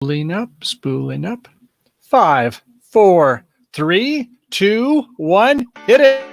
Spooling up. 5, 4, 3, 2, 1, hit it.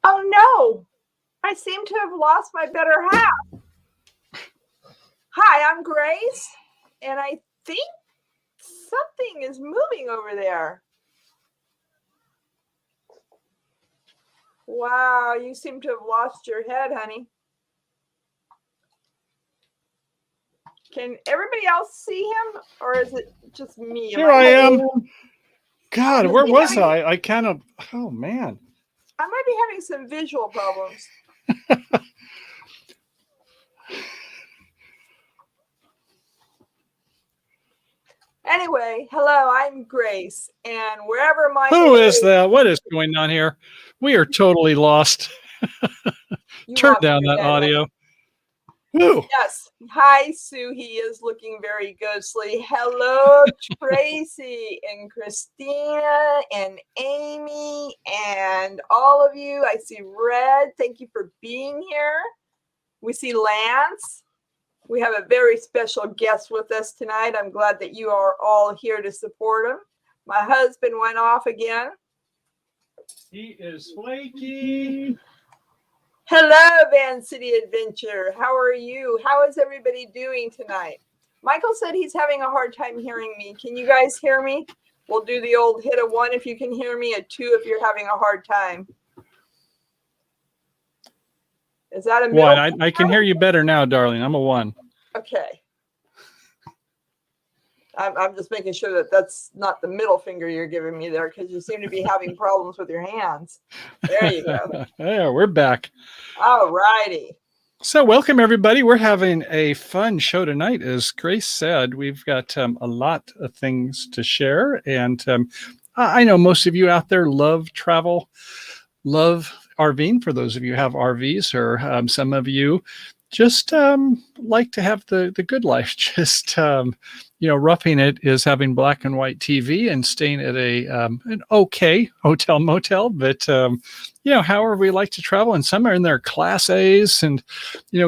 Oh no, I seem to have lost my better half. Hi, I'm Grace, and I think something is moving over there. Wow, you seem to have lost your head, honey. Can everybody else see him, or is it just me? Here I am. God, where was I? I kind of, oh man. I might be having some visual problems. Anyway, hello, I'm Grace, and wherever my Who is that? What is going on here? We are totally lost. Turn down that audio. Who? Yes. Hi, Sue. He is looking very ghostly. Hello, Tracy and Christina and Amy and all of you. I see Red. Thank you for being here. We see Lance. We have a very special guest with us tonight. I'm glad that you are all here to support him. My husband went off again. He is flaky. Hello, Van City Adventure. How are you? How is everybody doing tonight? Michael said he's having a hard time hearing me. Can you guys hear me? We'll do the old hit a 1 if you can hear me, a 2 if you're having a hard time. Is that a 1? I can hear you better now, darling. I'm a 1. Okay. I'm just making sure that that's not the middle finger you're giving me there, because you seem to be having problems with your hands. There you go. Yeah, we're back. All righty. So welcome, everybody. We're having a fun show tonight. As Grace said, we've got a lot of things to share. And I know most of you out there love travel, love RVing. For those of you who have RVs, or some of you just like to have the good life. Just roughing it is having black and white TV and staying at an okay hotel motel, but however we like to travel. And some are in their Class A's, and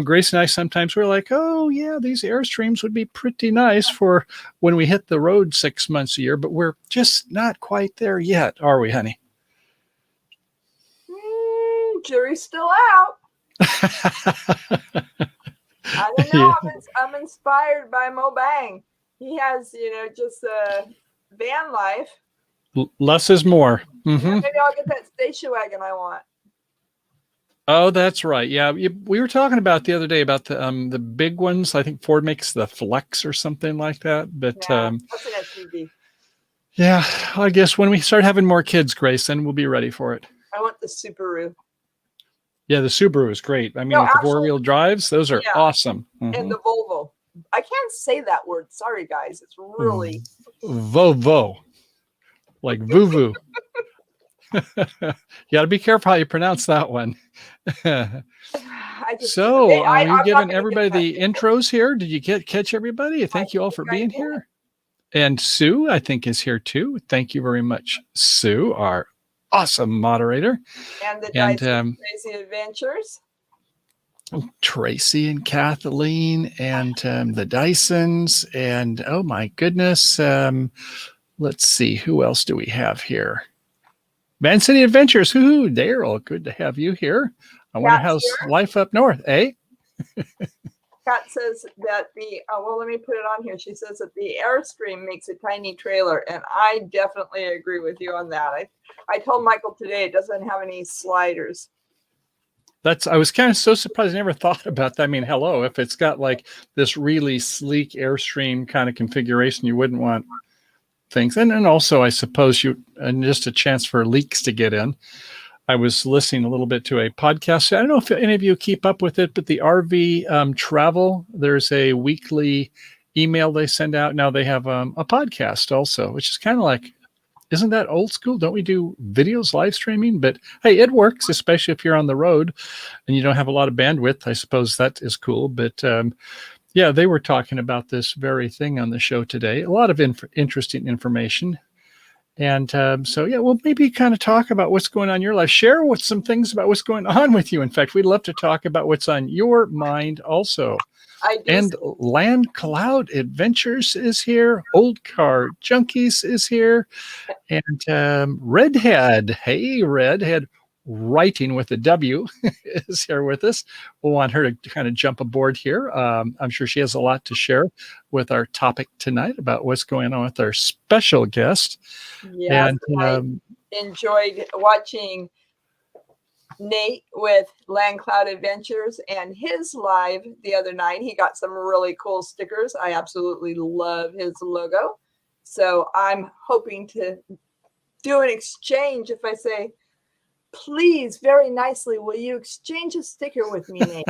Grace and I sometimes we're like, oh yeah, these Airstreams would be pretty nice for when we hit the road 6 months a year, but we're just not quite there yet, are we, honey? Jury's still out. I don't know. Yeah. I'm inspired by Mo Bang. He has, just a van life. Less is more. Mm-hmm. Yeah, maybe I'll get that station wagon I want. Oh, that's right. Yeah, we were talking about the other day about the big ones. I think Ford makes the Flex or something like that. But that's an SUV. Yeah, I guess when we start having more kids, Grace, then we'll be ready for it. I want the Subaru. Yeah, the Subaru is great. I mean, with the 4-wheel drives, those are awesome. Mm-hmm. And the Volvo. I can't say that word. Sorry, guys. It's really... Volvo. Like voo-voo. You got to be careful how you pronounce that one. So, are you giving everybody the intros here? Did you catch everybody? Thank you all for being here. And Sue, I think, is here too. Thank you very much, Sue, our awesome moderator. And the Crazy Adventures. Tracy and Kathleen and the Dysons. And oh my goodness. Let's see. Who else do we have here? Van City Adventures. Daryl, good to have you here. I wonder Cat's how's here. life up north, eh? Kat says that well, let me put it on here. She says that the Airstream makes a tiny trailer, and I definitely agree with you on that. I told Michael today it doesn't have any sliders. I was kind of so surprised. I never thought about that. I mean, hello, if it's got like this really sleek Airstream kind of configuration, you wouldn't want things. And also, I suppose and just a chance for leaks to get in. I was listening a little bit to a podcast. I don't know if any of you keep up with it, but the RV travel, there's a weekly email they send out. Now they have a podcast also, which is kind of like, isn't that old school? Don't we do videos, live streaming? But hey, it works, especially if you're on the road and you don't have a lot of bandwidth. I suppose that is cool. But yeah, they were talking about this very thing on the show today. A lot of interesting information. And so, yeah, we'll maybe kind of talk about what's going on in your life. Share with some things about what's going on with you. In fact, we'd love to talk about what's on your mind also. And Land Cloud Adventures is here. Old Car Junkies is here. And Redhead, hey, Redhead, writing with a W is here with us. We'll want her to kind of jump aboard here. I'm sure she has a lot to share with our topic tonight about what's going on with our special guest. Yes, and I enjoyed watching Nate with Land Cloud Adventures and his live the other night. He got some really cool stickers. I absolutely love his logo. So I'm hoping to do an exchange. If I say, please, very nicely, will you exchange a sticker with me, Nate?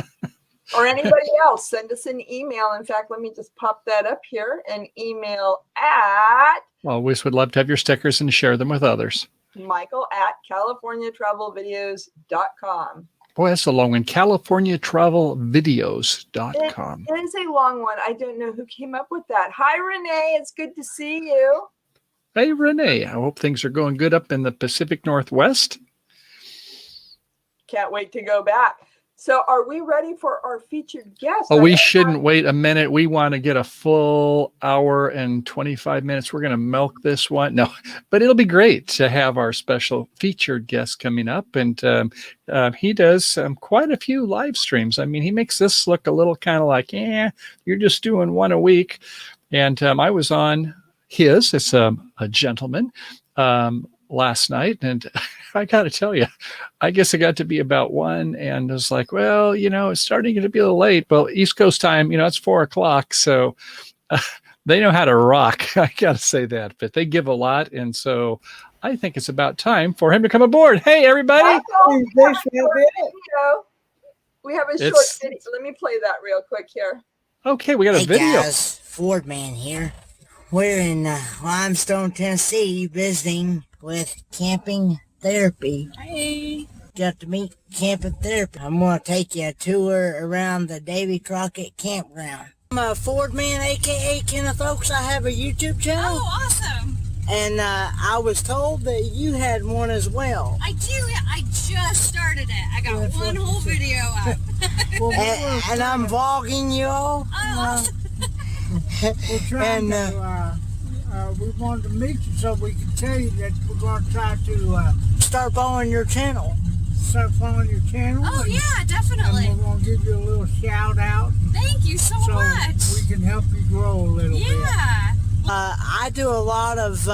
Or anybody else, send us an email. In fact, let me just pop that up here. An email at... Always would love to have your stickers and share them with others. Michael at CaliforniaTravelVideos.com. Boy, that's a long one. CaliforniaTravelVideos.com. It is a long one. I don't know who came up with that. Hi, Renee. It's good to see you. Hey, Renee. I hope things are going good up in the Pacific Northwest. Can't wait to go back. So are we ready for our featured guest? Oh, we shouldn't wait a minute. We want to get a full hour and 25 minutes. We're going to milk this one. No, but it'll be great to have our special featured guest coming up. And he does quite a few live streams. I mean, he makes this look a little kind of like, you're just doing one a week. And I was on his, it's a gentleman, last night. And I got to tell you, I guess it got to be about 1 and I was like, well, it's starting to be a little late. Well, East Coast time, it's 4:00. So they know how to rock. I got to say that, but they give a lot. And so I think it's about time for him to come aboard. Hey, everybody. We have a short video. Let me play that real quick here. Okay, we got a video. Hey guys, Fordman here. We're in Limestone, Tennessee, visiting with Camping Therapy. Hey. Got to meet Camping Therapy. I'm going to take you a tour around the Davy Crockett Campground. I'm Fordman, a.k.a. Kenneth Oaks. I have a YouTube channel. Oh, awesome. And I was told that you had one as well. I do. I just started it. I got one whole video up. and I'm vlogging you all. Oh, We're trying we wanted to meet you so we can tell you that we're going to try to start following your channel. Start following your channel. Oh, yeah, definitely. And we're going to give you a little shout out. Thank you so much. So we can help you grow a little bit. Yeah. I do a lot of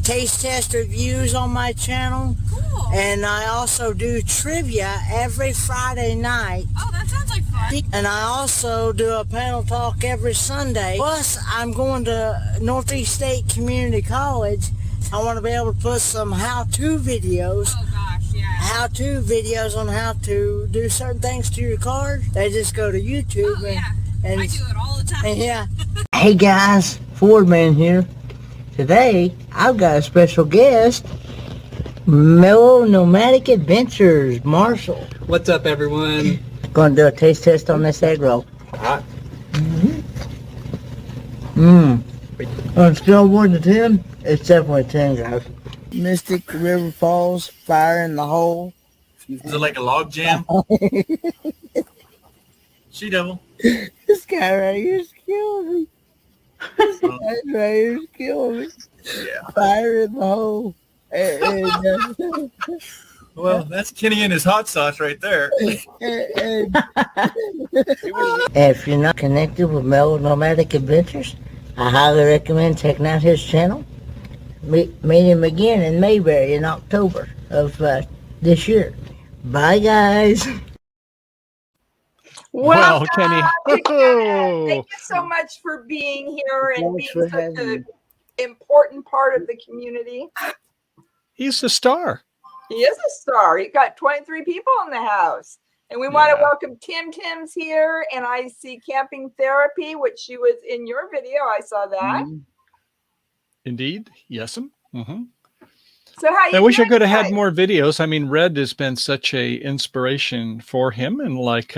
taste test reviews on my channel. Cool. And I also do trivia every Friday night. Oh, that sounds like fun. And I also do a panel talk every Sunday. Plus, I'm going to Northeast State Community College. I want to be able to put some how-to videos. Oh, gosh, yeah. How-to videos on how to do certain things to your car. They just go to YouTube. Oh, yeah. And I do it all the time. yeah. Hey guys, Fordman here. Today, I've got a special guest, Mellow Nomadic Adventures, Marshall. What's up, everyone? Going to do a taste test on this egg roll. Hot. On a scale of 1 to 10, it's definitely 10, guys. Mystic River Falls, Fire in the Hole. Is it like a log jam? She devil. This guy right here is killing me. This guy right here is killing me. Yeah. Fire in the Hole. Well, that's Kenny and his hot sauce right there. If you're not connected with Mel Nomadic Adventures, I highly recommend checking out his channel. Meet him again in Mayberry in October of this year. Bye, guys. Well, Kenny. Thank you so much for being here and Thanks being for such having me. an important part of the community. He's a star. He is a star. He got 23 people in the house. And we want to welcome Tim's here. And I see Camping Therapy, which she was in your video. I saw that. Indeed. Yes'm. Mm-hmm. So how you I wish I doing could have had tonight? more videos. I mean, Red has been such a inspiration for him, and like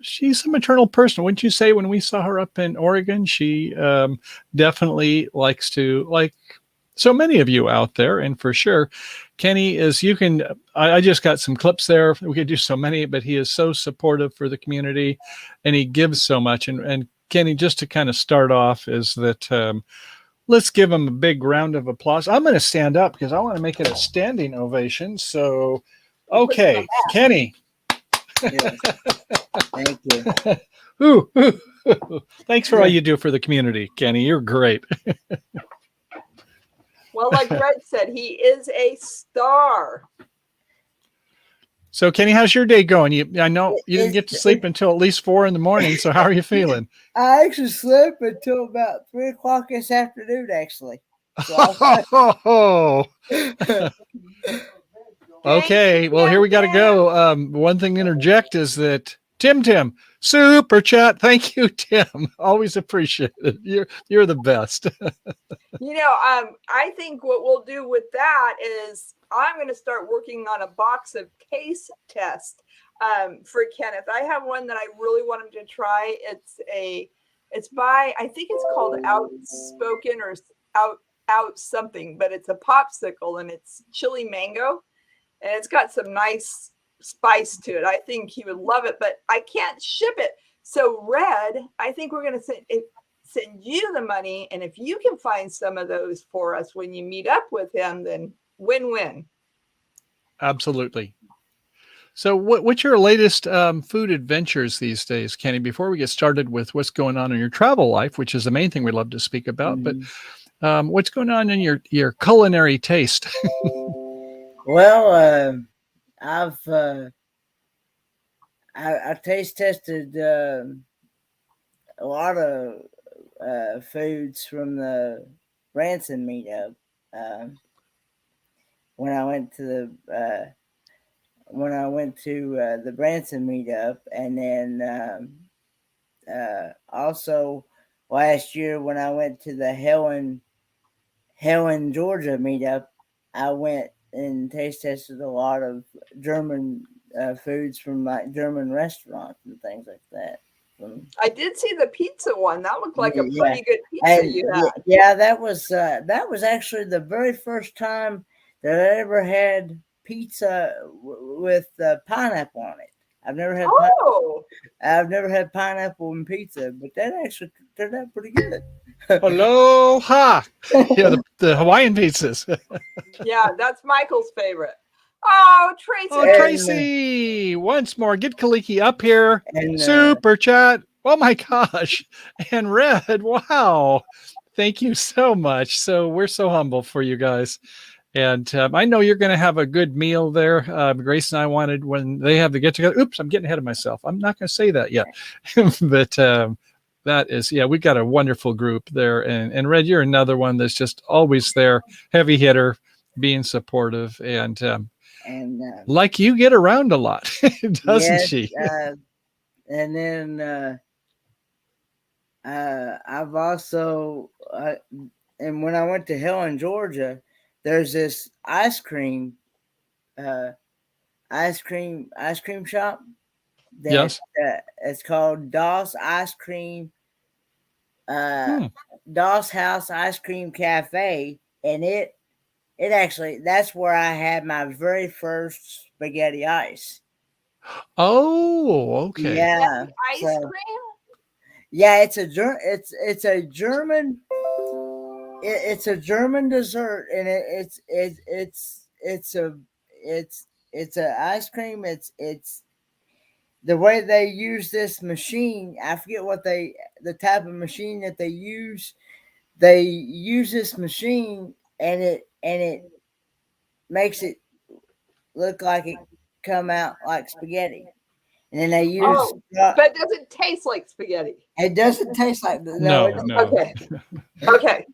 she's a maternal person. Wouldn't you say? When we saw her up in Oregon, she definitely likes to, like so many of you out there, and for sure, Kenny is. You can. I just got some clips there. We could do so many, but he is so supportive for the community, and he gives so much. And Kenny, just to kind of start off, is that. Let's give him a big round of applause. I'm going to stand up because I want to make it a standing ovation. So, okay, Kenny. Yes. Thank you. Thanks for all you do for the community, Kenny. You're great. Well, like Red said, he is a star. So, Kenny, how's your day going? I know you didn't get to sleep until at least 4 a.m. So, how are you feeling? I actually slept until about 3 o'clock this afternoon, actually. So Okay, well, here we got to go. One thing to interject is that Tim, super chat. Thank you, Tim. Always appreciate it. You're the best. I think what we'll do with that is I'm going to start working on a box of case tests for Kenneth. I have one that I really want him to try. It's by, I think it's called Outspoken or out something, but it's a popsicle and it's chili mango and it's got some nice spice to it. I think he would love it, but I can't ship it. So Red, I think we're going to send you the money. And if you can find some of those for us when you meet up with him, then win-win. Absolutely. So what's your latest food adventures these days, Kenny, before we get started with what's going on in your travel life, which is the main thing we'd love to speak about, but what's going on in your culinary taste? Well, I taste tested a lot of foods from the Branson meetup when I went to the Branson meetup, and then also last year when I went to the Helen, Georgia meetup, I went and taste tested a lot of German foods from like German restaurants and things like that. I did see the pizza one. That looked like a pretty good pizza you had. Yeah, that was actually the very first time that I ever had pizza with pineapple on it. I've never had pineapple in pizza, but that actually turned out pretty good. Aloha! Yeah, the Hawaiian pizzas. Yeah, that's Michael's favorite. Oh, Tracy! Oh, Tracy! Once more, get Kaliki up here. And, super chat. Oh my gosh! And Red, wow! Thank you so much. So we're so humble for you guys. And I know you're going to have a good meal there. Grace and I wanted, when they have the get together. Oops, I'm getting ahead of myself. I'm not going to say that yet. But that is, we got a wonderful group there. And Red, you're another one that's just always there, heavy hitter, being supportive. And like you get around a lot, doesn't she? And then I've also, and when I went to Helen, Georgia, there's this ice cream shop. Yes. It's called Doss Ice Cream, Doss House Ice Cream Cafe, and it actually, that's where I had my very first spaghetti ice. Oh, okay. Yeah, ice cream. Yeah, it's a German it's a ice cream. It's the way they use this machine. I forget what the type of machine that they use. They use this machine and it makes it look like it come out like spaghetti. And then they use but it doesn't taste like spaghetti. it doesn't taste like No. Okay. Okay.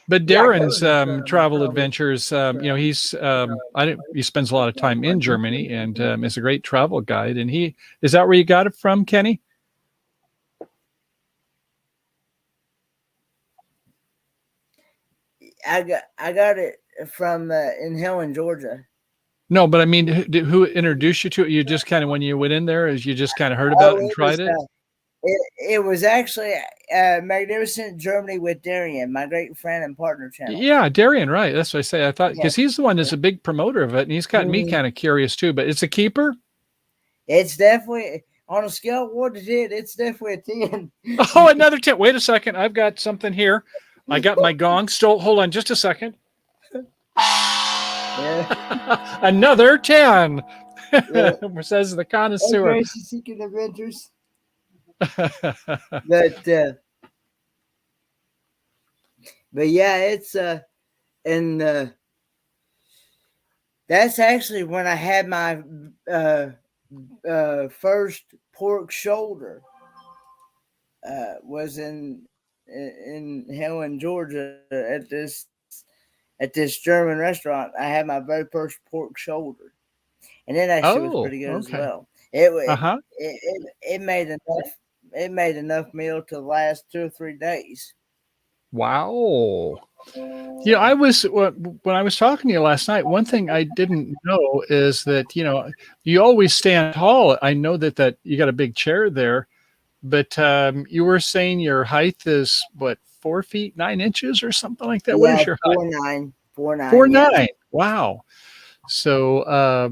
But Darren's travel adventures, he's he spends a lot of time in Germany and is a great travel guide. And is that where you got it from, Kenny? I got it from in Helen, Georgia. No, but I mean, who introduced you to it? You just kind of, when you went in there, as you just kind of heard about it and tried it? It was actually Magnificent Germany with Darian, my great friend and partner channel. Yeah, Darian, right. That's what I say. I thought, because he's the one that's a big promoter of it, and he's got me kind of curious too, but it's a keeper? It's definitely, on a scale of 1 to 10, it's definitely a 10. Oh, another 10. Wait a second. I've got something here. I got my gong. Hold on just a second. Yeah. Another 10. Yeah. Says the connoisseur. Secret Adventures. But yeah, it's and that's actually when I had my first pork shoulder. Was in Helen, Georgia, at this German restaurant. I had my very first pork shoulder, and it actually was pretty good as well. It made enough. It made enough meal to last 2 or 3 days. Wow. When I was talking to you last night, one thing I didn't know is that, you always stand tall. I know that you got a big chair there, but you were saying your height is what, 4 feet 9 inches or something like that? Yeah, what is your height? 4'9". 4'9". 4'9". Yeah. Wow. So,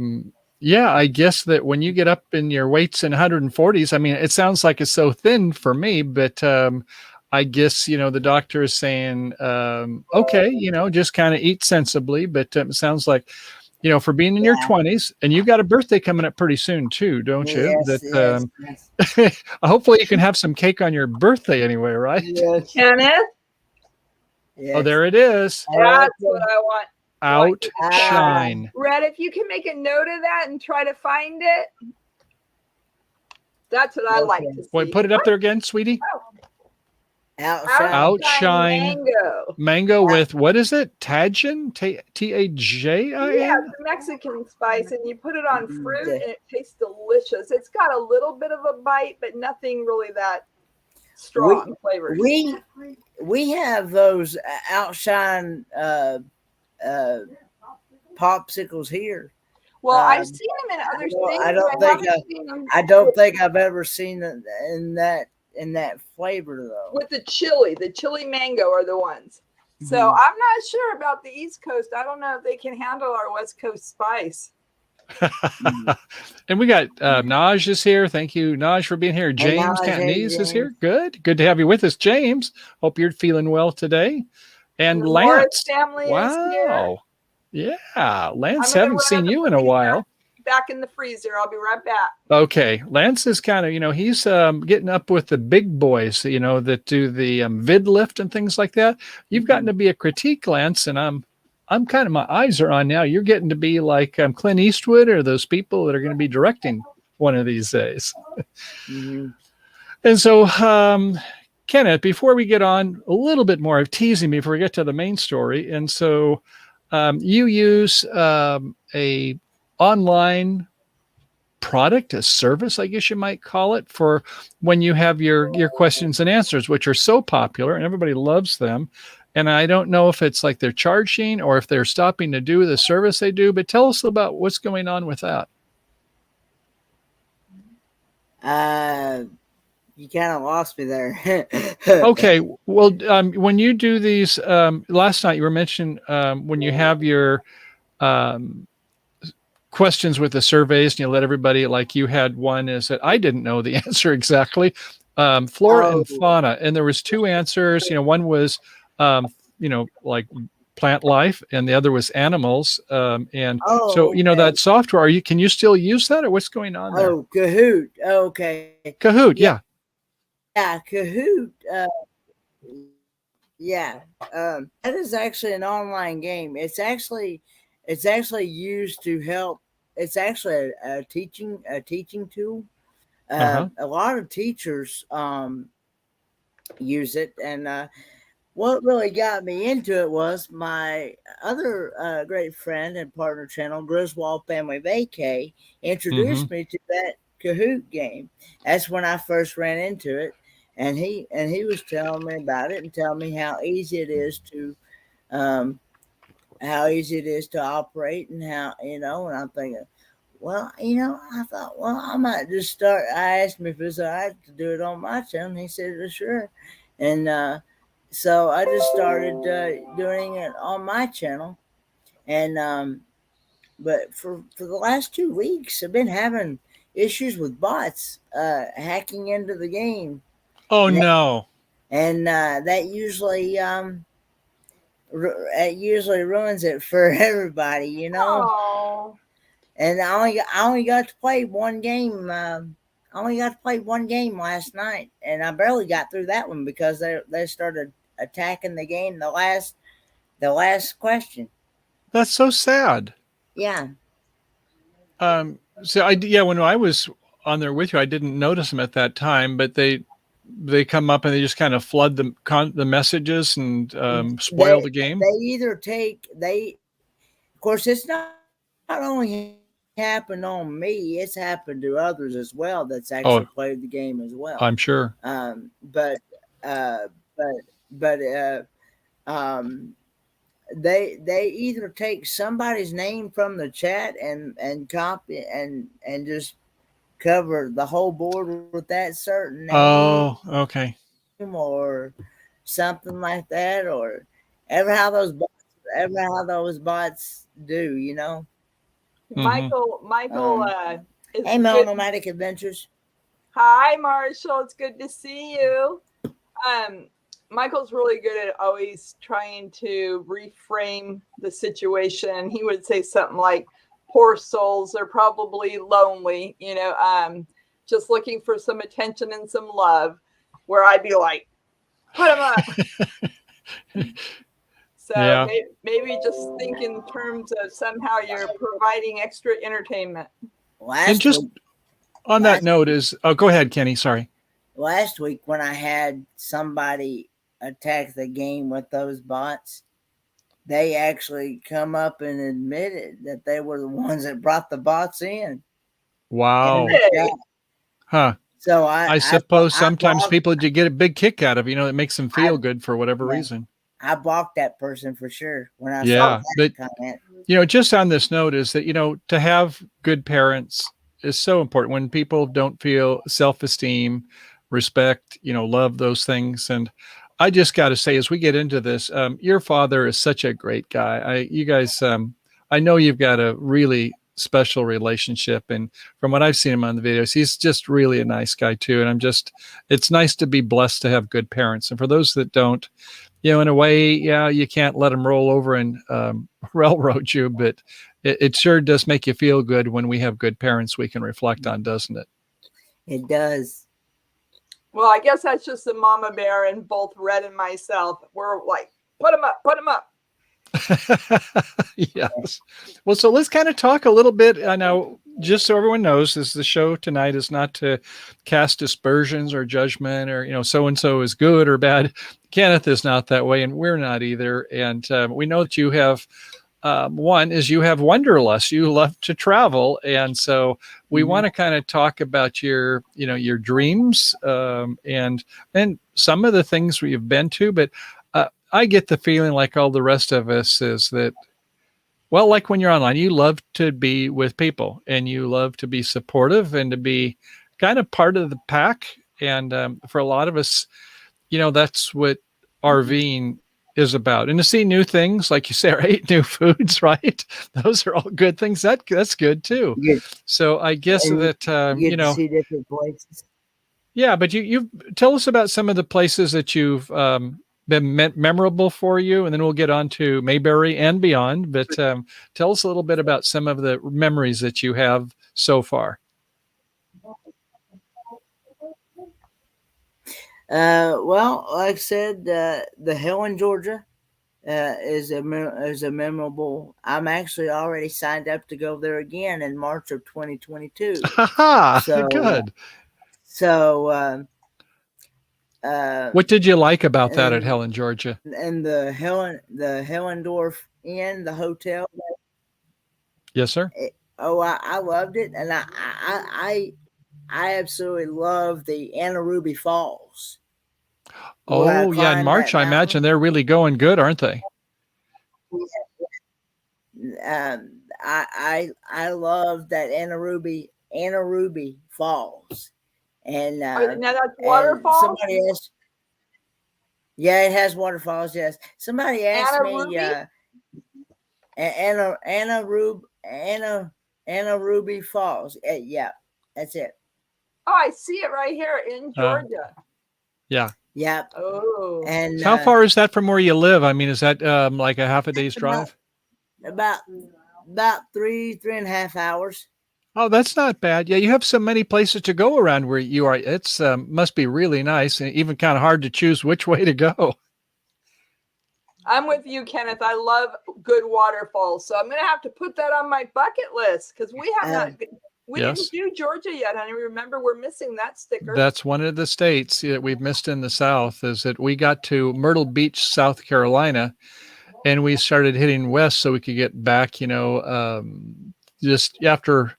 yeah, I guess that when you get up in your weights in 140s, I mean, it sounds like it's so thin for me, but I guess, the doctor is saying, okay, just kind of eat sensibly, but it sounds like, for being in your 20s, and you've got a birthday coming up pretty soon too, don't you? Yes. Hopefully you can have some cake on your birthday anyway, right? Yes. Kenneth? Yes. Oh, there it is. That's what I want. Outshine. Red, if you can make a note of that and try to find it, that's what I like to see. Wait, put it up there again, sweetie. Outshine mango with, what is it? Tajin? Tajin? Yeah, it's a Mexican spice, and you put it on fruit, and it tastes delicious. It's got a little bit of a bite, but nothing really that strong flavors. We have those Outshine popsicles here. Well, I've seen them in other states. I don't think I've ever seen them in that flavor though. With the chili mango are the ones. So I'm not sure about the East Coast. I don't know if they can handle our West Coast spice. And we got Naj is here. Thank you, Naj, for being here. James Cantonese is here. Good to have you with us, James. Hope you're feeling well today. And Lance, family is here. Yeah, Lance, haven't seen you in a while. Back in the freezer. I'll be right back. Okay, Lance is kind of, he's getting up with the big boys, that do the vid lift and things like that. You've gotten to be a critique, Lance, and I'm kind of, my eyes are on now. You're getting to be like Clint Eastwood or those people that are going to be directing one of these days. And so, Kenneth, before we get on, a little bit more of teasing me before we get to the main story. And so you use a online product, a service, I guess you might call it, for when you have your questions and answers, which are so popular and everybody loves them. And I don't know if it's like they're charging or if they're stopping to do the service they do, but tell us about what's going on with that. You kind of lost me there. Okay. Well, when you do these, last night you were mentioning when you have your questions with the surveys and you let everybody, like you had one is that I didn't know the answer exactly, flora and fauna. And there was 2 answers. One was, like plant life, and the other was animals. And so, Oh, you know, okay. that software, can you still use that, or what's going on there? Oh, Kahoot. Okay. Kahoot. Yeah. Yeah. Yeah, Kahoot. Yeah. That is actually an online game. It's actually used to help. It's actually a teaching tool. Uh-huh. A lot of teachers use it, and what really got me into it was my other great friend and partner channel, Griswold Family Vacay, introduced me to that Kahoot game. That's when I first ran into it, and he was telling me about it and telling me um, how easy it is to operate, and how, and I'm thinking, well, I thought, well, I might just start. I asked him if it was all right to do it on my channel, and he said, well, sure. And so I just started doing it on my channel. And but for the last 2 weeks, I've been having issues with bots hacking into the game. Oh, no. And that usually ruins it for everybody, Oh. And I only got to play one game. I only got to play one game last night, and I barely got through that one because they started attacking the game. The last question. That's so sad. Yeah. So when I was on there with you, I didn't notice them at that time, but they come up and they just kind of flood the messages and spoil the game. Of course, it's not only happened on me, it's happened to others as well that's actually played the game as well. I'm sure. But they either take somebody's name from the chat and copy and just cover the whole board with that certain name. Oh, okay. Or something like that, or ever how those bots do, Michael is hey, Nomadic Adventures. Hi, Marshall. It's good to see you. Michael's really good at always trying to reframe the situation. He would say something like, poor souls, they're probably lonely, just looking for some attention and some love, where I'd be like, put them up. So yeah. maybe just think in terms of somehow you're providing extra entertainment. And just on that note go ahead, Kenny. Sorry. Last week when I had somebody attack the game with those bots, they actually come up and admitted that they were the ones that brought the bots in. Wow. Huh. So I suppose sometimes people get a big kick out of, it makes them feel good for whatever reason. I blocked that person for sure when I saw that comment. Just on this note is that, to have good parents is so important. When people don't feel self-esteem, respect, love, those things. And I just got to say, as we get into this, your father is such a great guy. You guys, I know you've got a really special relationship, and from what I've seen him on the videos, he's just really a nice guy too. And it's nice to be blessed to have good parents. And for those that don't, in a way, you can't let them roll over and railroad you, but it sure does make you feel good when we have good parents we can reflect on, doesn't it? It does. Well, I guess that's just the mama bear, and both Red and myself, we're like, put them up. Yes. Well, so let's kind of talk a little bit. Now, just so everyone knows, the show tonight is not to cast aspersions or judgment or, so-and-so is good or bad. Kenneth is not that way, and we're not either. And we know that you have, one is you have Wanderlust. You love to travel. And so we want to kind of talk about your dreams and some of the things we've been to, but I get the feeling like all the rest of us is that, well, like when you're online, you love to be with people and you love to be supportive and to be kind of part of the pack. And for a lot of us, that's what RVing is about. And to see new things, like you say, or eat new foods, right? Those are all good things. That's good too. So I guess that, to see different places. Yeah, but you tell us about some of the places that you've been memorable for you? And then we'll get on to Mayberry and beyond. But tell us a little bit about some of the memories that you have so far. Well, like I said, the Helen, Georgia, is a memorable. I'm actually already signed up to go there again in March of 2022. So, good. So, what did you like about that at Helen, Georgia? And the Hellendorf Inn, the hotel. Yes, sir. I loved it, and I absolutely love the Anaruby Falls. Oh, yeah, in March, I imagine they're really going good, aren't they? I love that Anaruby Falls, and now that's waterfalls. Somebody asked, yeah, it has waterfalls. Yes, somebody asked me. Anaruby Falls. Yeah, that's it. Oh, I see it right here in Georgia. Yeah. Yeah. Oh. And how far is that from where you live? I mean, is that like a half a day's drive? About 3.5 hours. Oh, that's not bad. Yeah, you have so many places to go around where you are. It's must be really nice, and even kind of hard to choose which way to go. I'm with you, Kenneth. I love good waterfalls, so I'm going to have to put that on my bucket list because we have not. We didn't do Georgia yet, honey. Remember, we're missing that sticker. That's one of the states that we've missed in the South. Is that we got to Myrtle Beach, South Carolina, and we started hitting west so we could get back. You know, just after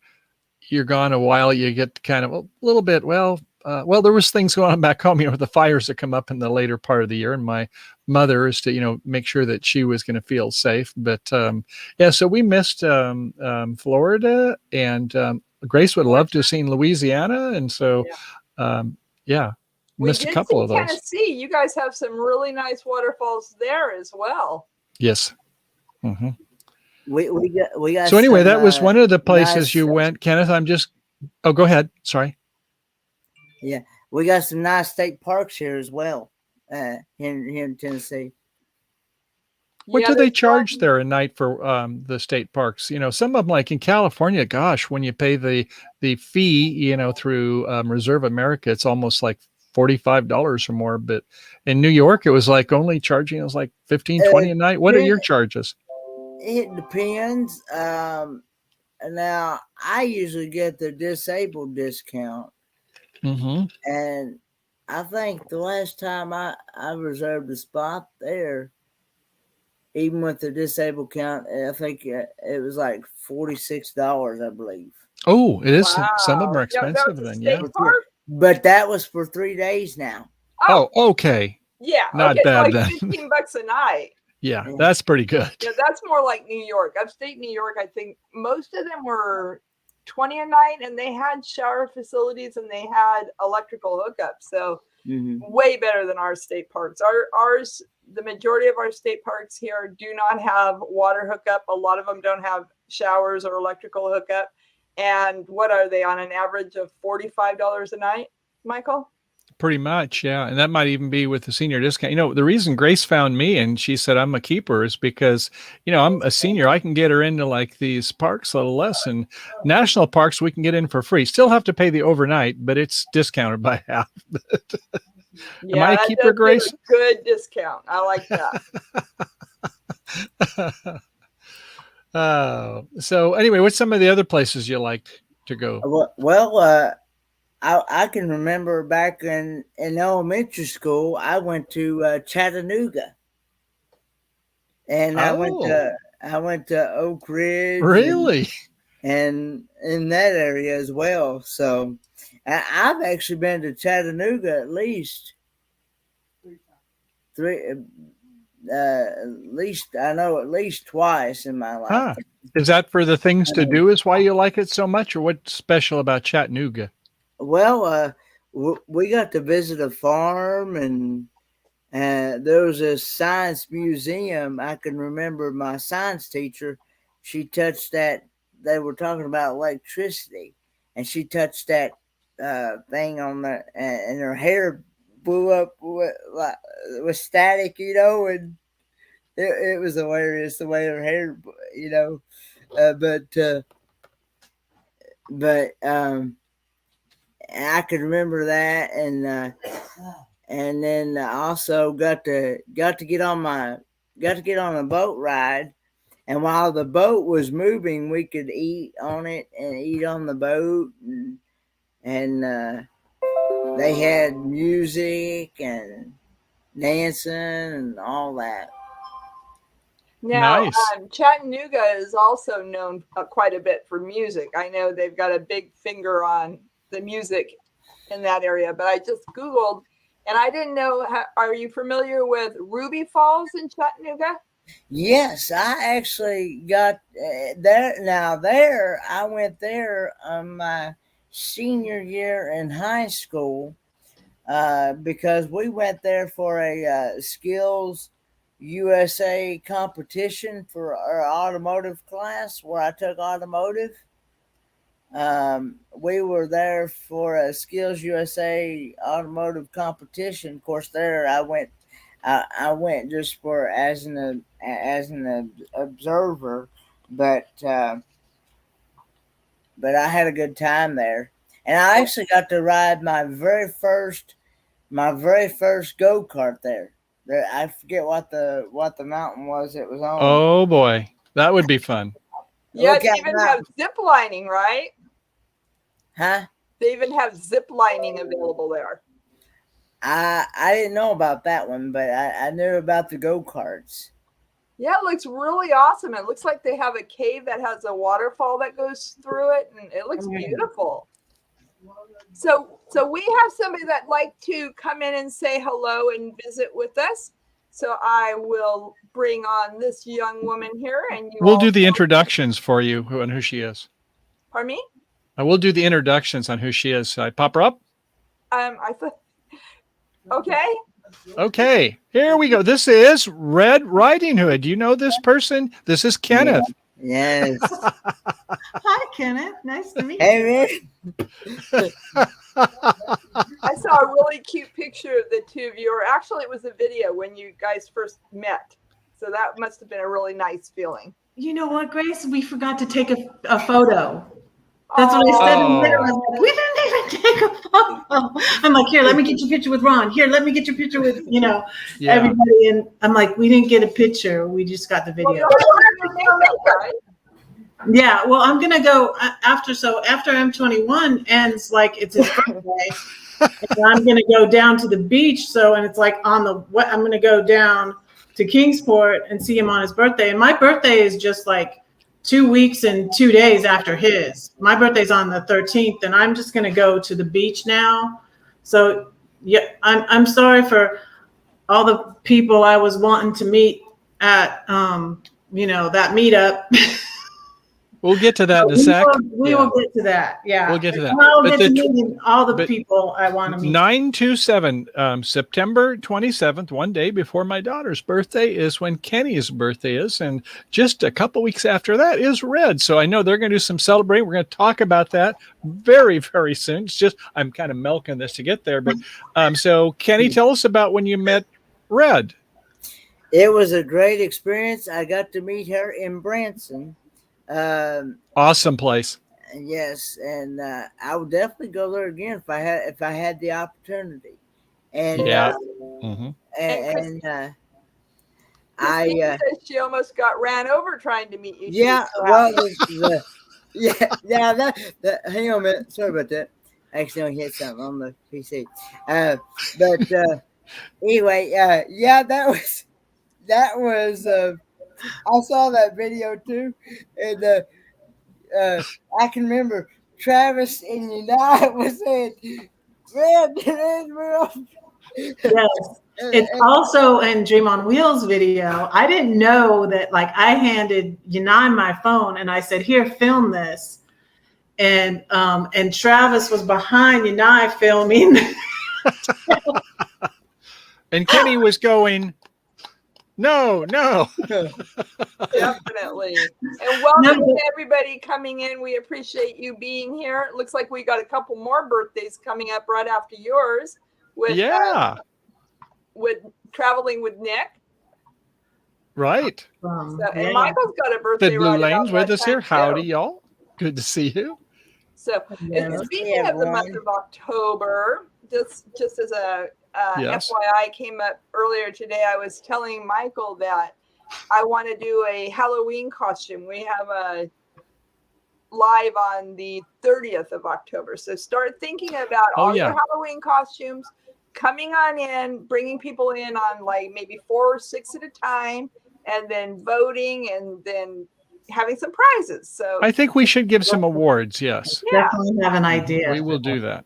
you're gone a while, you get kind of a little bit. Well, there was things going on back home. You know, the fires that come up in the later part of the year, and my mother is to make sure that she was going to feel safe. But yeah, so we missed Florida, and Grace would love to have seen Louisiana, and so yeah, missed a couple of those. Tennessee, you guys have some really nice waterfalls there as well. Yes. Mm-hmm. We got. So anyway, that was one of the places you went, Kenneth. Go ahead. Sorry. Yeah, we got some nice state parks here as well, here in Tennessee. What do they charge there a night for the state parks? Some of them, like in California, gosh, when you pay the fee, through Reserve America, it's almost like $45 or more. But in New York, it was like only charging, it was like $15, $20 a night. What are your charges? It depends. Now, I usually get the disabled discount. Mm-hmm. And I think the last time I reserved a spot there, even with the disabled count, I think it was like $46, I believe. Oh, it is. Wow. Some of them are expensive then, yeah. But that was for 3 days now. Oh, okay. Yeah. Not bad like then. $15 a night. Yeah, that's pretty good. Yeah, that's more like New York. Upstate New York, I think most of them were $20 a night, and they had shower facilities and they had electrical hookups. So way better than our state parks. Ours, the majority of our state parks here do not have water hookup. A lot of them don't have showers or electrical hookup. And what are they on an average of $45 a night, Michael? Pretty much, yeah. And that might even be with the senior discount. The reason Grace found me and she said I'm a keeper is because, I'm a senior. I can get her into like these parks a little less. And national parks, we can get in for free. Still have to pay the overnight, but it's discounted by half. Am I a keeper, Grace? Good discount. I like that. So anyway, what's some of the other places you like to go? Well, I can remember back in elementary school, I went to Chattanooga, and I went to Oak Ridge. Really? And in that area as well. So I've actually been to Chattanooga at least at least twice in my life. Huh. Is that for the things to do is why you like it so much, or what's special about Chattanooga? Well, we got to visit a farm, and there was a science museum. I can remember my science teacher, she touched that. They were talking about electricity, and she touched that thing on and her hair blew up with static, you know, and it was hilarious the way her hair, you know, but I could remember that, and then I also got to get on a boat ride, and while the boat was moving, we could eat on it and eat on the boat, and they had music and dancing and all that. Now, Nice. Chattanooga is also known quite a bit for music. I know they've got a big finger on the music in that area, but I just Googled, and I didn't know. Are you familiar with Ruby Falls in Chattanooga? Yes, I actually got there. Now there, I went there on my senior year in high school because we went there for a Skills USA competition for our automotive class where I took automotive. We were there for a Skills USA automotive competition. Of course, there I went just for as an observer, but I had a good time there, and I actually got to ride my very first go-kart there. I forget what the mountain was it was on. Oh boy, that would be fun. Yeah, they even have zip lining, right? Huh? They even have zip lining available there. I didn't know about that one, but I knew about the go-karts. Yeah, it looks really awesome. It looks like they have a cave that has a waterfall that goes through it, and it looks beautiful. So we have somebody that'd like to come in and say hello and visit with us. So I will bring on this young woman here, and we'll do the introductions for you and who she is. Pardon me? I will do the introductions on who she is. I pop her up. I thought. Okay. Okay, here we go. This is Red Riding Hood. Do you know this person? This is Kenneth. Yes. Hi, Kenneth. Nice to meet you. Hey, I saw a really cute picture of the two of you, or actually it was a video when you guys first met. So that must have been a really nice feeling. You know what, Grace? We forgot to take a photo. That's what I said in there. I was like, we didn't even take a photo. I'm like, here, let me get your picture with Ron. Here, let me get your picture with, everybody. And I'm like, we didn't get a picture. We just got the video. Yeah, well, I'm gonna go after M21 ends, like it's his birthday. And I'm gonna go down to the beach. And it's like I'm gonna go down to Kingsport and see him on his birthday. And my birthday is just like 2 weeks and 2 days after his. My birthday's on the 13th, and I'm just gonna go to the beach now. So yeah, I'm sorry for all the people I was wanting to meet at that meetup. We'll get to that in a sec. We will get to that. Yeah. We'll get to that. I'll get to meet all the people I want to meet. 9/27, September 27th, one day before my daughter's birthday is when Kenny's birthday is. And just a couple weeks after that is Red. So I know they're going to do some celebrating. We're going to talk about that very, very soon. It's just, I'm kind of milking this to get there. But so Kenny, tell us about when you met Red. It was a great experience. I got to meet her in Branson. Awesome place. Yes, and I would definitely go there again if I had the opportunity. And yeah, she almost got ran over trying to meet you. Yeah, well, hang on a minute. Sorry about that. I accidentally hit something on the PC. But anyway, yeah, that was. I saw that video too, and I can remember Travis and I was saying, "Red." Yes, it's also in Dream on Wheels video. I didn't know that. Like, I handed Yanai my phone, and I said, "Here, film this," and Travis was behind Yanai filming, and Kenny was going, No. Definitely. And welcome to everybody coming in. We appreciate you being here. It looks like we got a couple more birthdays coming up right after yours. with Yeah, with traveling with Nick. right. So, Yeah. and Michael's got a birthday Fid Blue right Lane's about with that us here. time, Howdy, too. y'all. Good to see you. So, Yeah. and speaking of the month of October, just as a Yes. FYI came up earlier today, I was telling Michael that I want to do a Halloween costume. We have a live on the 30th of October. So start thinking about Oh, all yeah. your Halloween costumes, coming on in, bringing people in on like maybe 4 or 6 at a time, and then voting and then having some prizes. So I think we should give some awards. Yes, yeah. Definitely have an idea. we will do that.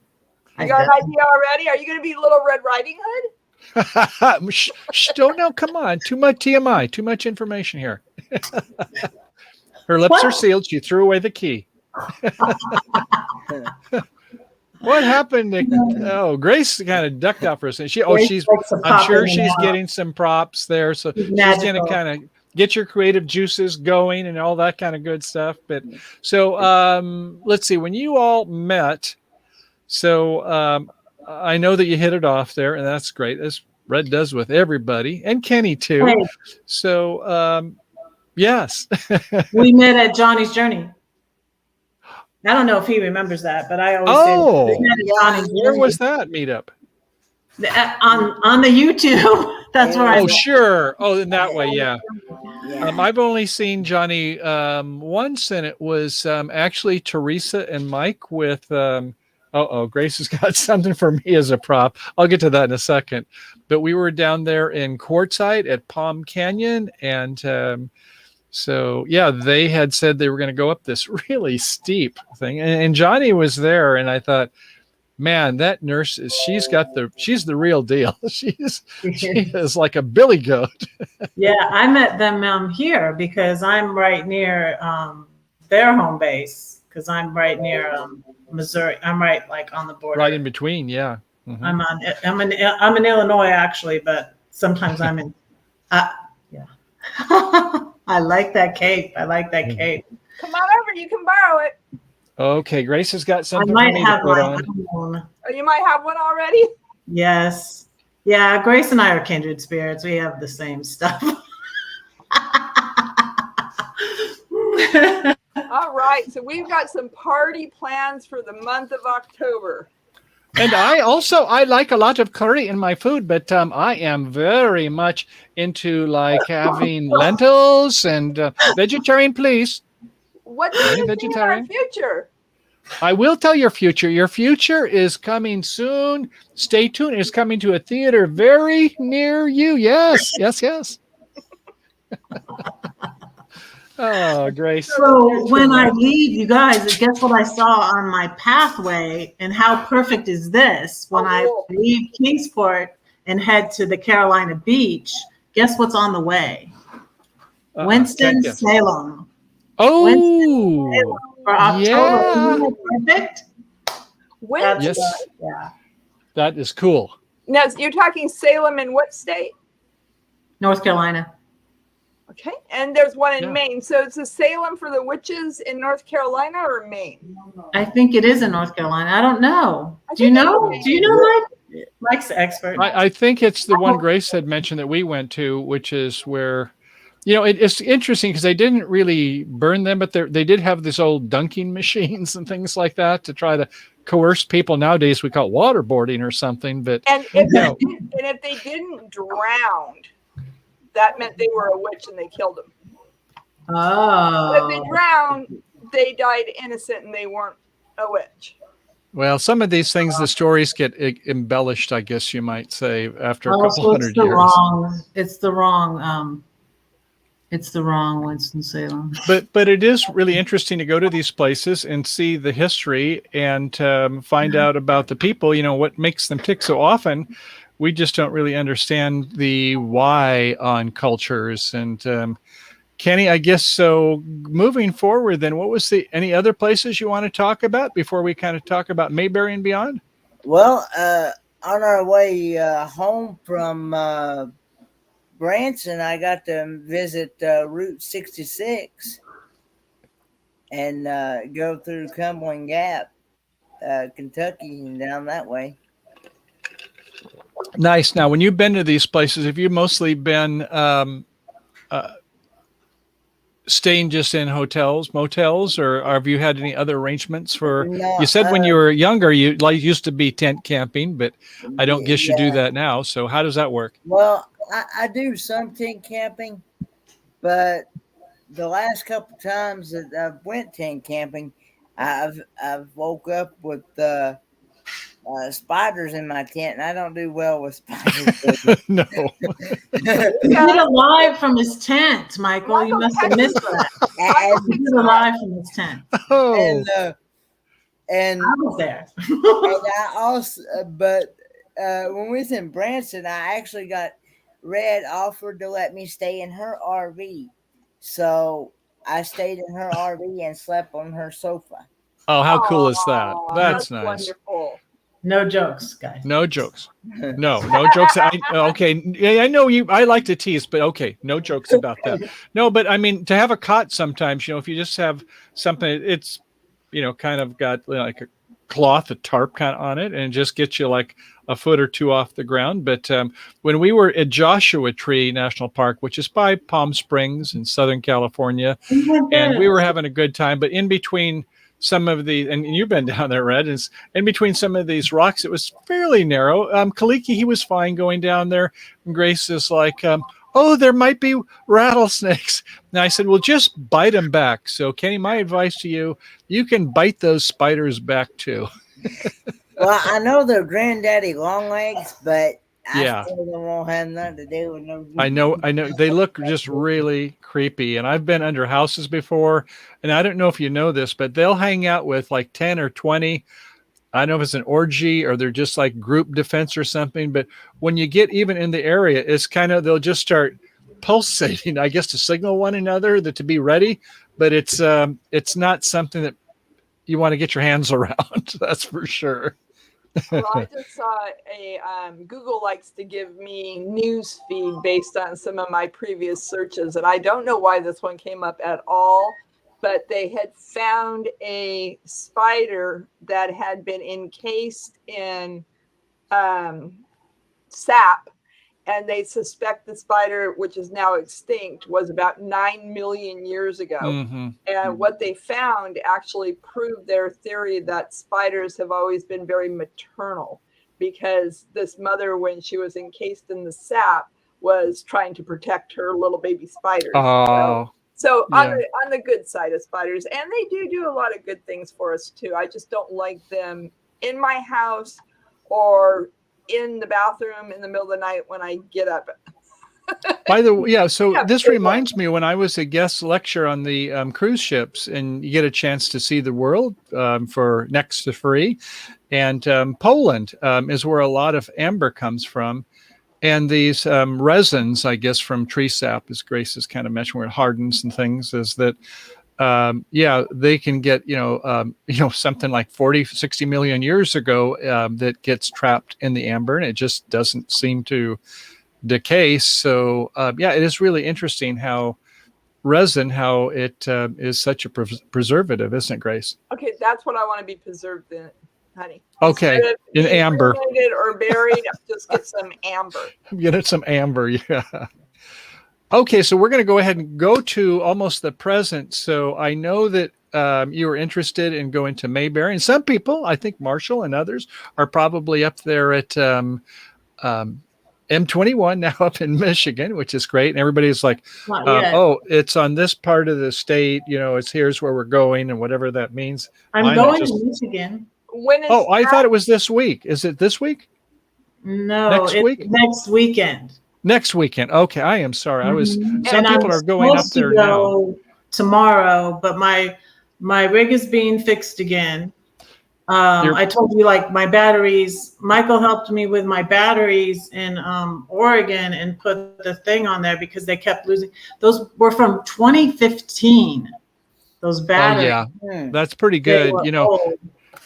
You got an idea already? Are you going to be Little Red Riding Hood? Shh, don't know. Come on. Too much TMI. Too much information here. Her lips are sealed. She threw away the key. What happened? Oh, Grace kind of ducked out for a second. I'm sure she's getting some props there. So she's going to kind of get your creative juices going and all that kind of good stuff. But so let's see. When you all met, so I know that you hit it off there, and that's great. As Red does with everybody, and Kenny too. Hey. So yes. We met at Johnny's Journey. I don't know if he remembers that, but I always say Where was that meetup? On the YouTube. That's where I. Oh, sure. Oh, in that way, yeah. I've only seen Johnny once, and it was actually Teresa and Mike with. Grace has got something for me as a prop. I'll get to that in a second. But we were down there in Quartzsite at Palm Canyon, and so yeah, they had said they were going to go up this really steep thing, and Johnny was there, and I thought, man, that nurse she's the real deal. She is like a billy goat. Yeah, I met them here because I'm right near their home base because I'm right near Missouri. I'm right like on the border. Right in between, yeah. Mm-hmm. I'm in Illinois actually, but sometimes I'm in. Yeah. I like that cape. Come on over. You can borrow it. Okay, Grace has got something I for might me have to put my on. own. Oh, you might have one already. Yes. Yeah, Grace and I are kindred spirits. We have the same stuff. All right. So we've got some party plans for the month of October. And I like a lot of curry in my food, but I am very much into like having lentils and vegetarian, please. What do you think of our future? I will tell your future. Your future is coming soon. Stay tuned. It's coming to a theater very near you. Yes. Oh, Grace. So when I leave, you guys, guess what I saw on my pathway and how perfect is this? When I leave Kingsport and head to the Carolina Beach, guess what's on the way? Winston-Salem. Oh, Winston-Salem for October. Isn't that perfect? Yes. Yeah. That is cool. Now, you're talking Salem in what state? North Carolina. Okay, and there's one in Maine. So it's a Salem for the witches in North Carolina or Maine? I think it is in North Carolina. I don't know. Do you know, Mike? Mike's the expert. I think it's the one Grace had mentioned that we went to, which is where, it's interesting because they didn't really burn them, but they did have this old dunking machines and things like that to try to coerce people. Nowadays we call it waterboarding or something. But and if they didn't drown, that meant they were a witch and they killed them. Oh. But if they drowned, they died innocent and they weren't a witch. Well, some of these things, the stories get embellished, I guess you might say, after a couple hundred years. It's the wrong Winston-Salem. But it is really interesting to go to these places and see the history and find out about the people, what makes them tick. So often we just don't really understand the why on cultures. And Kenny, I guess so moving forward then, what was any other places you want to talk about before we kind of talk about Mayberry and beyond? Well, on our way home from Branson, I got to visit Route 66 and go through Cumberland Gap, Kentucky, and down that way. Nice. Now, when you've been to these places, have you mostly been staying just in hotels, motels, or have you had any other arrangements for? No, You said when you were younger, you like used to be tent camping, but I don't guess you do yeah. that now. So how does that work? Well, I do some tent camping, but the last couple times that I've went tent camping, I've woke up with spiders in my tent, and I don't do well with spiders. No. He did a live from his tent, Michael. You must have missed that. He did a live from his tent. Oh. And I was there. and I also, but when we was in Branson, I actually got Red offered to let me stay in her RV, so I stayed in her RV and slept on her sofa. Oh, how cool is that? Aw, That's nice. Wonderful. No jokes, guys. No jokes. No jokes. Okay. Yeah, I know you. I like to tease, but okay, no jokes about that. No, but I mean, to have a cot sometimes, if you just have something, it's, kind of got like a cloth, a tarp kind of on it, and just gets you like a foot or two off the ground. But when we were at Joshua Tree National Park, which is by Palm Springs in Southern California, and we were having a good time, but in between some of the, and you've been down there, Red, is in between some of these rocks, it was fairly narrow. Kaliki, he was fine going down there. And Grace is like, oh, there might be rattlesnakes. And I said, well, just bite them back. So Kenny, my advice to you, you can bite those spiders back too. Well, I know they're granddaddy long legs, but Yeah. I still won't have nothing to do with no. I know. They look just really creepy. And I've been under houses before, and I don't know if you know this, but they'll hang out with like 10 or 20. I don't know if it's an orgy or they're just like group defense or something. But when you get even in the area, it's kind of, they'll just start pulsating, I guess, to signal one another that to be ready. But it's not something that you want to get your hands around. That's for sure. Well, I just saw Google likes to give me news feed based on some of my previous searches, and I don't know why this one came up at all, but they had found a spider that had been encased in sap, and they suspect the spider, which is now extinct, was about 9 million years ago. Mm-hmm. And what they found actually proved their theory that spiders have always been very maternal, because this mother, when she was encased in the sap, was trying to protect her little baby spiders. Oh, So yeah. on the good side of spiders, and they do a lot of good things for us too. I just don't like them in my house or in the bathroom in the middle of the night when I get up. By the way, yeah. So Yeah, this very reminds me when I was a guest lecture on the cruise ships, and you get a chance to see the world for next to free. And Poland is where a lot of amber comes from. And these resins, I guess, from tree sap, as Grace has kind of mentioned, where it hardens and things, is that, they can get, something like 40, 60 million years ago that gets trapped in the amber, and it just doesn't seem to decay. So, it is really interesting how resin, how it is such a preservative, isn't it, Grace? Okay, that's what I want to be preserved in, honey. Okay, Instead of in being amber. cremated or buried, just get some amber. Get it some amber, yeah. Okay, so we're going to go ahead and go to almost the present. So I know that you were interested in going to Mayberry, and some people, I think Marshall and others, are probably up there at M21 now up in Michigan, which is great. And everybody's like, oh, it's on this part of the state. It's here's where we're going, and whatever that means. I'm going to Michigan. When is I thought it was this week. Is it this week? No, Next week? Next weekend. Next weekend. Okay, I am sorry. I was. Some And people are going up there now. Tomorrow, but my rig is being fixed again. I told you, like, my batteries. Michael helped me with my batteries in Oregon and put the thing on there because they kept losing. Those were from 2015. Those batteries. Oh yeah, that's pretty good. Old.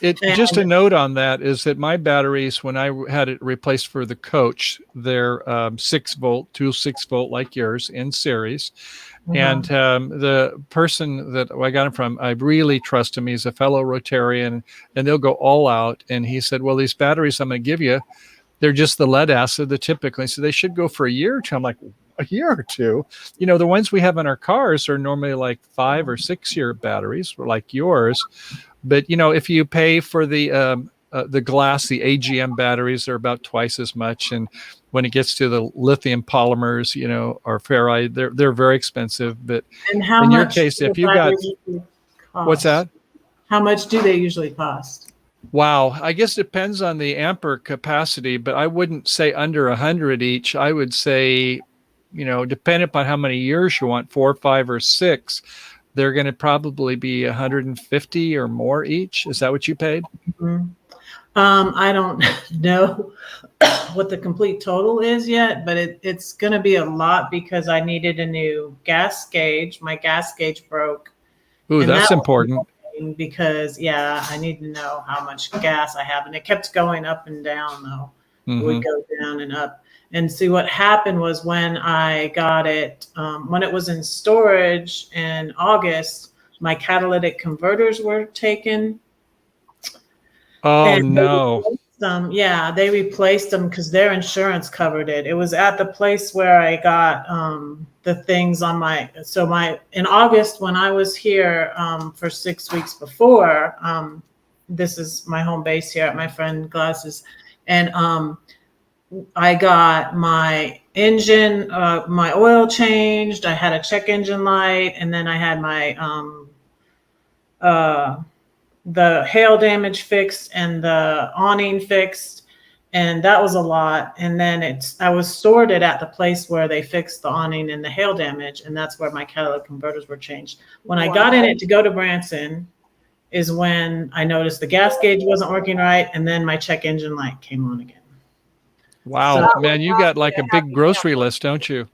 Just a note on that is that my batteries, when I had it replaced for the Coach, they're 6 volt, 6 volt like yours in series. Mm-hmm. And the person that I got him from, I really trust him. He's a fellow Rotarian, and they'll go all out. And he said, well, these batteries I'm going to give you, they're just the lead acid, the typically. So they should go for a year or two. I'm like, a year or two? The ones we have in our cars are normally like 5 or 6 year batteries, like yours. But, if you pay for the glass, the AGM batteries are about twice as much. And when it gets to the lithium polymers, or ferrite, they're very expensive. But And how in your much case, do if the you got, batteries usually cost? what's that? How much do they usually cost? Wow. I guess it depends on the ampere capacity, but I wouldn't say under 100 each. I would say, depending upon how many years you want, 4, 5, or 6, they're going to probably be 150 or more each. Is that what you paid? Mm-hmm. I don't know what the complete total is yet, but it's going to be a lot because I needed a new gas gauge. My gas gauge broke. Ooh, that's important. Because, I need to know how much gas I have. And it kept going up and down, though. It would go down and up. And see, what happened was when I got it, when it was in storage in August, my catalytic converters were taken. Oh, no. They replaced them because their insurance covered it. It was at the place where I got the things on in August when I was here for 6 weeks before, this is my home base here at my friend Glass's, and I got my engine, my oil changed. I had a check engine light, and then I had my the hail damage fixed and the awning fixed, and that was a lot. And then I was stored at the place where they fixed the awning and the hail damage, and that's where my catalytic converters were changed. When I got in it to go to Branson is when I noticed the gas gauge wasn't working right, and then my check engine light came on again. Wow, man, you got like a big grocery list, don't you?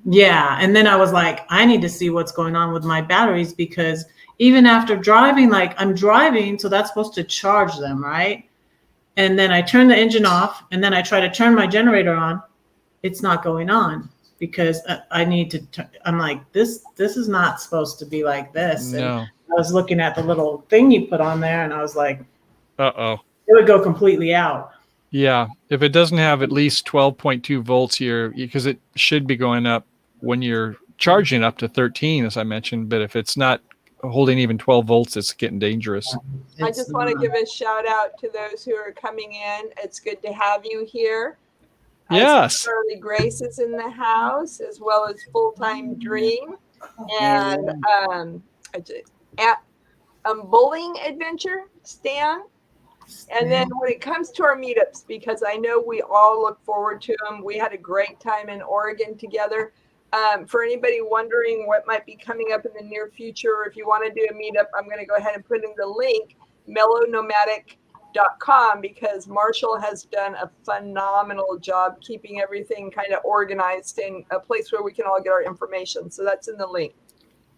Yeah, and then I was like, I need to see what's going on with my batteries, because even after driving, like I'm driving, so that's supposed to charge them, right? And then I turn the engine off, and then I try to turn my generator on. It's not going on because I need to. I'm like, this is not supposed to be like this. No. And I was looking at the little thing you put on there, and I was like, uh-oh, it would go completely out. Yeah, if it doesn't have at least 12.2 volts here, because it should be going up when you're charging up to 13, as I mentioned. But if it's not holding even 12 volts, it's getting dangerous. I just want to give a shout out to those who are coming in. It's good to have you here. Yes. Charlie Grace is in the house, as well as Full-Time Dream, and at Bowling Adventure, Stan. And then when it comes to our meetups, because I know we all look forward to them, we had a great time in Oregon together. For anybody wondering what might be coming up in the near future, if you want to do a meetup, I'm going to go ahead and put in the link, mellownomadic.com, because Marshall has done a phenomenal job keeping everything kind of organized in a place where we can all get our information. So that's in the link.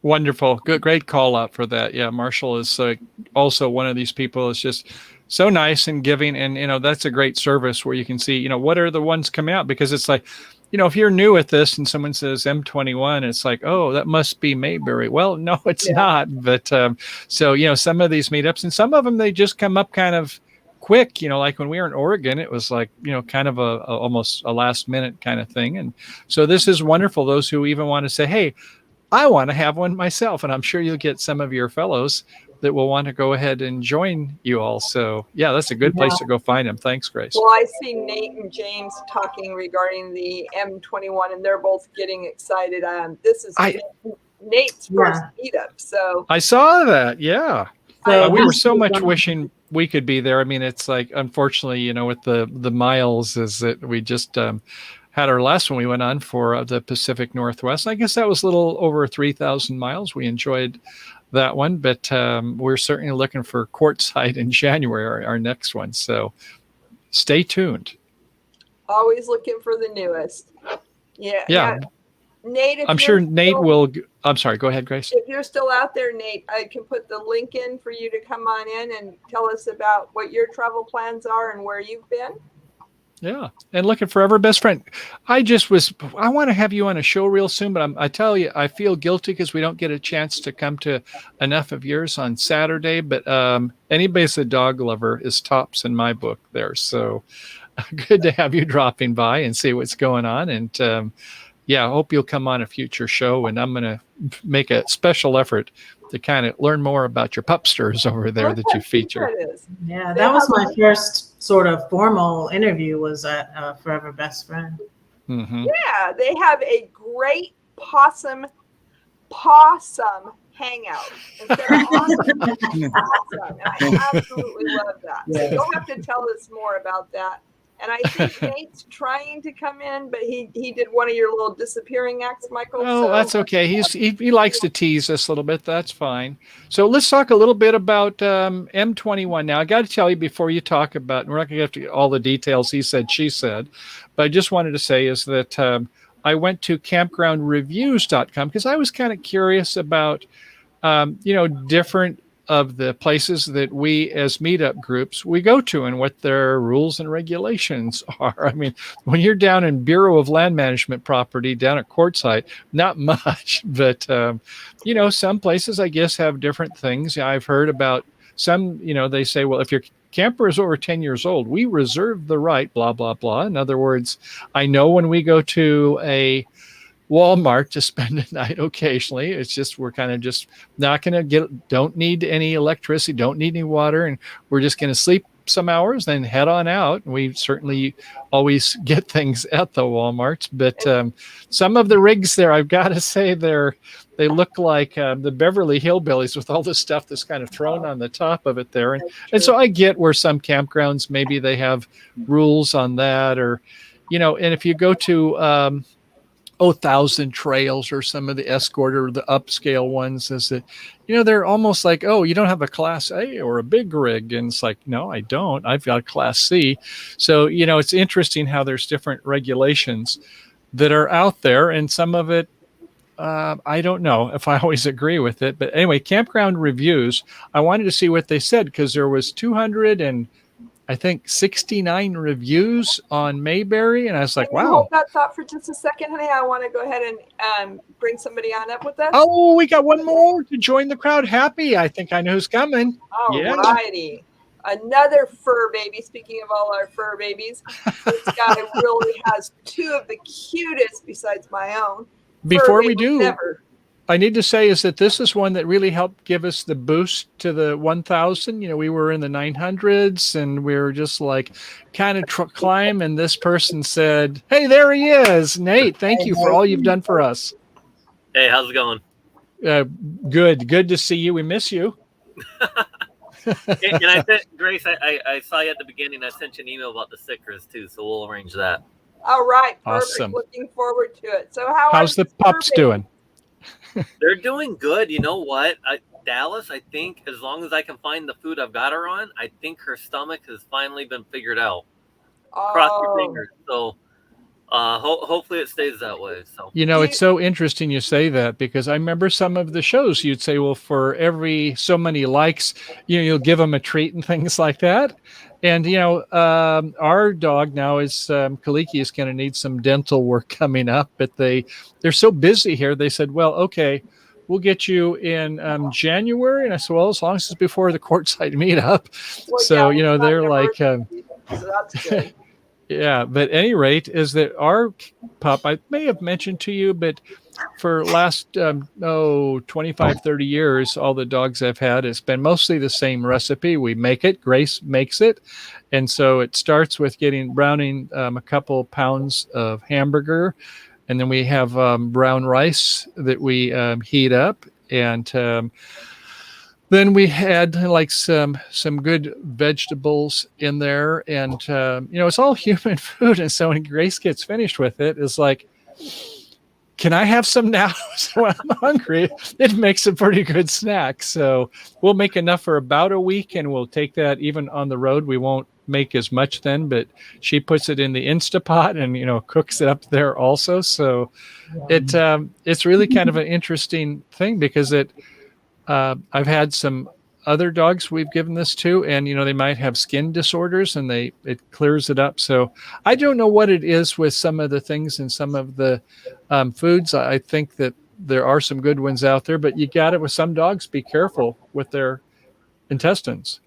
Wonderful. Good, great call out for that. Yeah, Marshall is also one of these people. It's just so nice and giving, and that's a great service where you can see what are the ones coming out, because it's like, if you're new at this and someone says M21, it's like, oh, that must be Mayberry. Well, no, it's not. But so some of these meetups, and some of them they just come up kind of quick. Like when we were in Oregon, it was like kind of almost a last minute kind of thing. And so this is wonderful. Those who even want to say, hey, I want to have one myself, and I'm sure you'll get some of your fellows that will want to go ahead and join you all. So yeah, that's a good place to go find them. Thanks, Grace. Well, I see Nate and James talking regarding the M21, and they're both getting excited. This is Nate's first meetup, so I saw that. Yeah, So we were so much wishing we could be there. I mean, it's like, unfortunately, with the miles, is that we just had our last one we went on for the Pacific Northwest. I guess that was a little over 3,000 miles. We enjoyed that one, but we're certainly looking for Quartzsite in January, our next one. So stay tuned. Always looking for the newest. Yeah. Nate, I'm sure Nate will. I'm sorry. Go ahead, Grace. If you're still out there, Nate, I can put the link in for you to come on in and tell us about what your travel plans are and where you've been. Yeah, and looking for ever best friend. I want to have you on a show real soon, but I tell you, I feel guilty because we don't get a chance to come to enough of yours on Saturday. But anybody that's a dog lover is tops in my book there. So good to have you dropping by and see what's going on. And yeah, I hope you'll come on a future show. And I'm going to make a special effort to kind of learn more about your pupsters over there that you feature. Yeah, that was my first sort of formal interview, was at Forever Best Friend. Mm-hmm. Yeah, they have a great possum hangout instead of awesome. Possum. And I absolutely love that. So you'll have to tell us more about that. And I think Nate's trying to come in, but he did one of your little disappearing acts, Michael. Oh, so. that's okay. He likes to tease us a little bit. That's fine. So let's talk a little bit about M21 now. I got to tell you before you talk about, we're not going to get to all the details he said, she said, but I just wanted to say is that I went to campgroundreviews.com because I was kind of curious about, different of the places that we as meetup groups we go to and what their rules and regulations are. I mean, when you're down in Bureau of Land Management property down at Quartzsite, not much, but some places I guess have different things. I've heard about some, they say, well, if your camper is over 10 years old, we reserve the right, blah, blah, blah. In other words, I know when we go to a Walmart to spend a night occasionally, it's just we're kind of just not going to don't need any electricity, don't need any water, and we're just going to sleep some hours, then head on out. And we certainly always get things at the Walmarts, but some of the rigs there, I've got to say, they look like the Beverly Hillbillies with all the stuff that's kind of thrown on the top of it there. And so I get where some campgrounds, maybe they have rules on that, or, and if you go to, Thousand Trails or some of the Escort or the upscale ones, is that, they're almost like, oh, you don't have a Class A or a big rig. And it's like, no, I don't. I've got a Class C. So, it's interesting how there's different regulations that are out there. And some of it, I don't know if I always agree with it. But anyway, Campground Reviews, I wanted to see what they said because there was 69 reviews on Mayberry, and I was like, wow. Hold that thought for just a second, honey. I want to go ahead and bring somebody on up with us. Oh, we got one more to join the crowd. Happy. I think I know who's coming. All righty. Another fur baby. Speaking of all our fur babies, this guy really has two of the cutest, besides my own. Before we do, I need to say is that this is one that really helped give us the boost to the 1,000. We were in the 900s and we were just like kind of climb. And this person said, hey, there he is. Nate, thank you for all you've done for us. Hey, how's it going? Good to see you. We miss you. And I sent Grace, I saw you at the beginning. I sent you an email about the stickers too. So we'll arrange that. All right. Perfect. Awesome. Looking forward to it. So how's the pups doing? They're doing good. You know what? Dallas, I think as long as I can find the food I've got her on, I think her stomach has finally been figured out. Cross your fingers. So hopefully it stays that way. So it's so interesting you say that because I remember some of the shows you'd say, well, for every so many likes, you'll give them a treat and things like that. And, our dog now is Kaliki is going to need some dental work coming up, but they're so busy here. They said, well, okay, we'll get you in January. And I said, well, as long as it's before the Quartzsite meetup. Well, so, yeah, they're like, so that's good. Yeah, but at any rate is that our pup, I may have mentioned to you, but for last 25, 30 years, all the dogs I've had, it's been mostly the same recipe. We make it, Grace makes it. And so it starts with browning a couple pounds of hamburger. And then we have brown rice that we heat up. And then we had like some good vegetables in there. And, it's all human food. And so when Grace gets finished with it, it's like, can I have some now? So when I'm hungry, it makes a pretty good snack. So we'll make enough for about a week and we'll take that even on the road. We won't make as much then, but she puts it in the Instapot and, cooks it up there also. So it's really kind of an interesting thing because I've had some other dogs we've given this to, and they might have skin disorders, and it clears it up. So I don't know what it is with some of the things and some of the foods. I think that there are some good ones out there, but you got it with some dogs. Be careful with their intestines.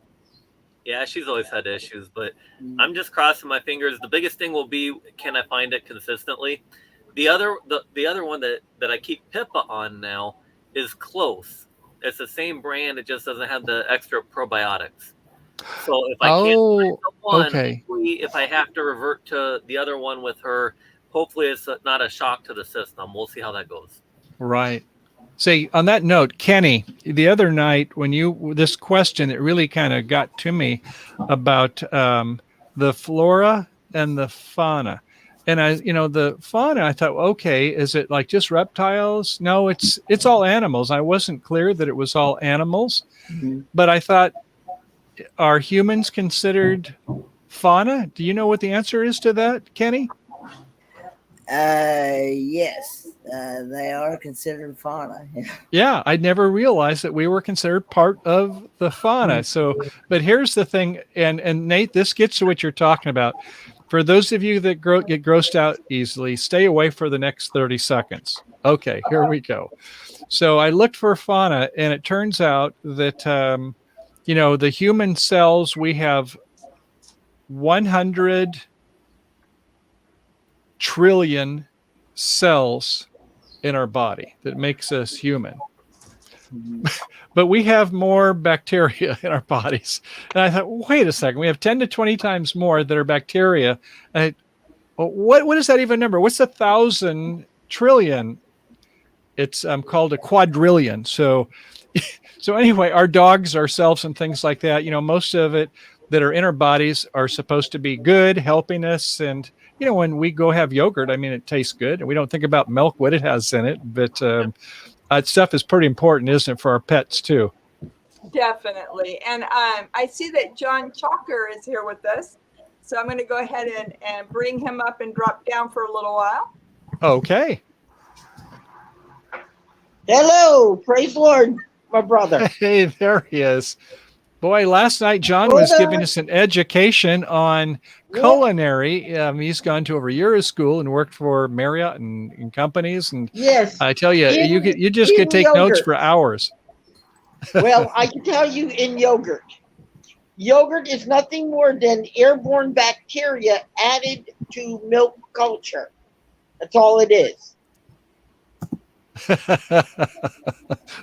Yeah, she's always had issues, but I'm just crossing my fingers. The biggest thing will be, can I find it consistently? The other one that I keep Pippa on now is Close. It's the same brand. It just doesn't have the extra probiotics. So if I can't find the one, okay. hopefully if I have to revert to the other one with her, hopefully it's not a shock to the system. We'll see how that goes. Right. Say, on that note, Kenny, the other night when this question, it really kind of got to me about the flora and the fauna. And the fauna, I thought, okay, is it like just reptiles? No, it's all animals. I wasn't clear that it was all animals, but I thought, are humans considered fauna? Do you know what the answer is to that, Kenny? Yes, they are considered fauna. Yeah, I never realized that we were considered part of the fauna. So, but here's the thing, and Nate, this gets to what you're talking about. For those of you that get grossed out easily, stay away for the next 30 seconds. Okay, here we go. So I looked for fauna, and it turns out that, the human cells, we have 100 trillion cells in our body that makes us human. But we have more bacteria in our bodies. And I thought, wait a second, we have 10 to 20 times more that are bacteria. What is that even number? What's 1,000 trillion? It's called a quadrillion. So anyway, our dogs, ourselves, and things like that, most of it that are in our bodies are supposed to be good, helping us. And, when we go have yogurt, it tastes good. And we don't think about milk, what it has in it. But that stuff is pretty important, isn't it, for our pets, too? Definitely. And I see that John Chalker is here with us. So I'm going to go ahead and bring him up and drop down for a little while. Okay. Hello. Praise the Lord, my brother. Hey, there he is. Boy, last night John was giving us an education on culinary. He's gone to over a year of school and worked for Marriott and companies. And yes, I tell you, you just could take notes for hours. Well, I can tell you in yogurt. Yogurt is nothing more than airborne bacteria added to milk culture. That's all it is.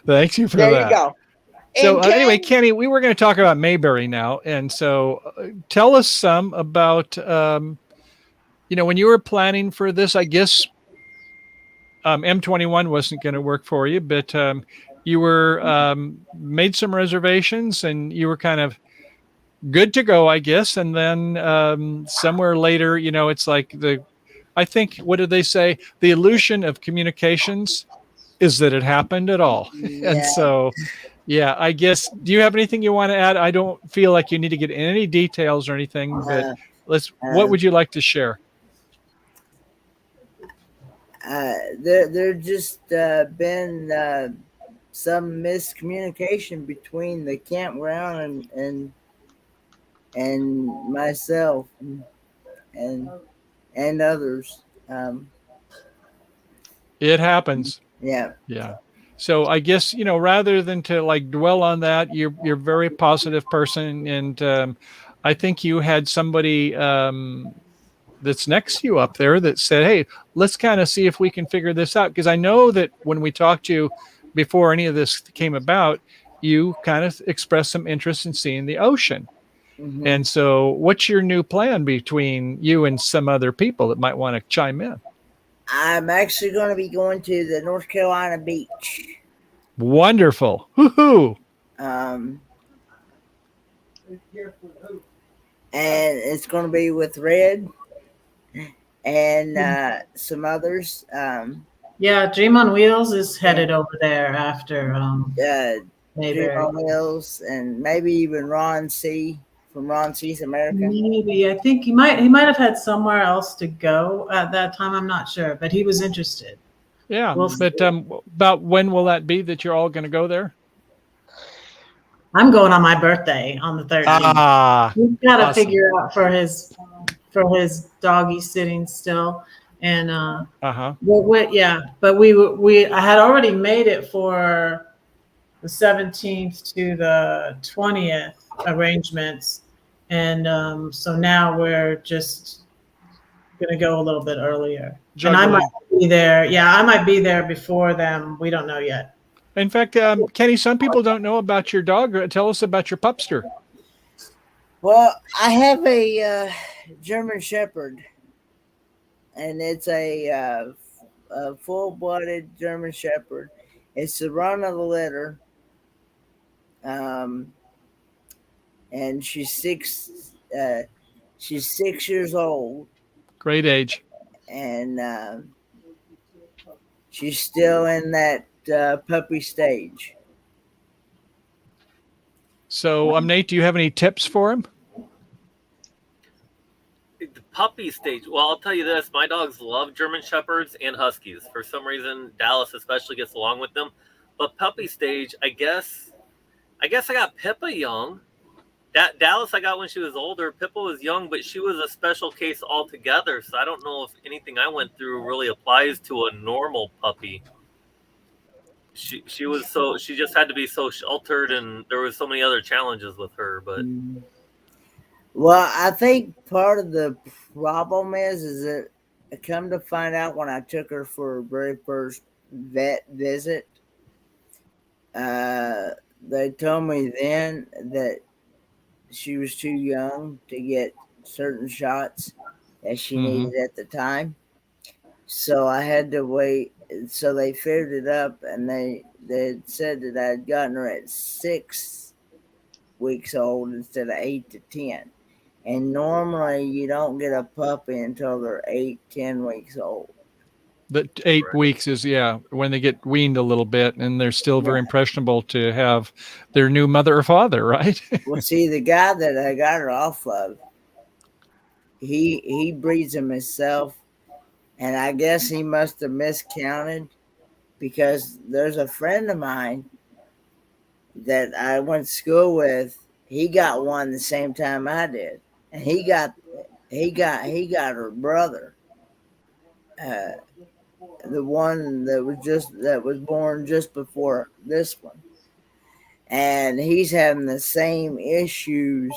Thanks you for that. There you go. So anyway, Kenny, we were going to talk about Mayberry now. And so tell us some about, when you were planning for this, I guess M21 wasn't going to work for you, but you were made some reservations and you were kind of good to go, I guess. And then somewhere later, it's like I think, what did they say? The illusion of communications is that it happened at all. Yeah. And so, yeah, I guess, do you have anything you want to add? I don't feel like you need to get in any details or anything, but what would you like to share? There just been some miscommunication between the campground and myself and others. It happens. Yeah. Yeah. So I guess, rather than to like dwell on that, you're a very positive person. And I think you had somebody that's next to you up there that said, hey, let's kind of see if we can figure this out. Because I know that when we talked to you before any of this came about, you kind of expressed some interest in seeing the ocean. Mm-hmm. And so what's your new plan between you and some other people that might want to chime in? I'm actually going to be going to the North Carolina beach. Wonderful. Woohoo. And it's going to be with Red and some others. Yeah, Dream on Wheels is headed over there after Dream on Wheels and maybe even Ron C. from Ron C's America. Maybe. I think he might have had somewhere else to go at that time. I'm not sure, but he was interested. Yeah, but about when will that be that you're all going to go there? I'm going on my birthday on the 13th. We've got to figure out for his doggy sitting still, and but I had already made it for the 17th to the 20th arrangements. And so now we're just going to go a little bit earlier. Juggling. And I might be there. Yeah, I might be there before them. We don't know yet. In fact, Kenny, some people don't know about your dog. Tell us about your pupster. Well, I have a German Shepherd, and it's a full-blooded German Shepherd. It's the run of the litter, and she's 6 years old. Great age. And she's still in that puppy stage. So, Nate, do you have any tips for him? The puppy stage. Well, I'll tell you this. My dogs love German Shepherds and Huskies. For some reason, Dallas especially gets along with them. But puppy stage, I guess I got Pippa young. Dallas I got when she was older. Pippa was young, but she was a special case altogether. So I don't know if anything I went through really applies to a normal puppy. She just had to be so sheltered, and there was so many other challenges with her. But well, I think part of the problem is that I come to find out when I took her for her very first vet visit, they told me then that she was too young to get certain shots that she needed at the time. So I had to wait. So they figured it up, and they said that I'd gotten her at 6 weeks old instead of 8 to 10. And normally you don't get a puppy until they're 8-10 weeks old. The 8 weeks is, when they get weaned a little bit, and they're still very impressionable to have their new mother or father, right? Well, see, the guy that I got her off of, he breeds them himself. And I guess he must have miscounted, because there's a friend of mine that I went to school with. He got one the same time I did, and he got her brother, the one that was born just before this one, and he's having the same issues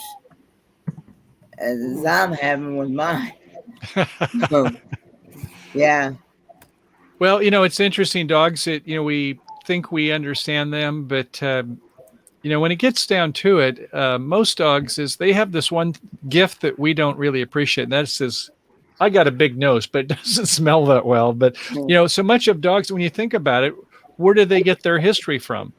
as I'm having with mine. Yeah. Well, it's interesting. Dogs, we think we understand them, but, when it gets down to it, most dogs they have this one gift that we don't really appreciate. And that says, I got a big nose, but it doesn't smell that well. But, so much of dogs, when you think about it, where do they get their history from?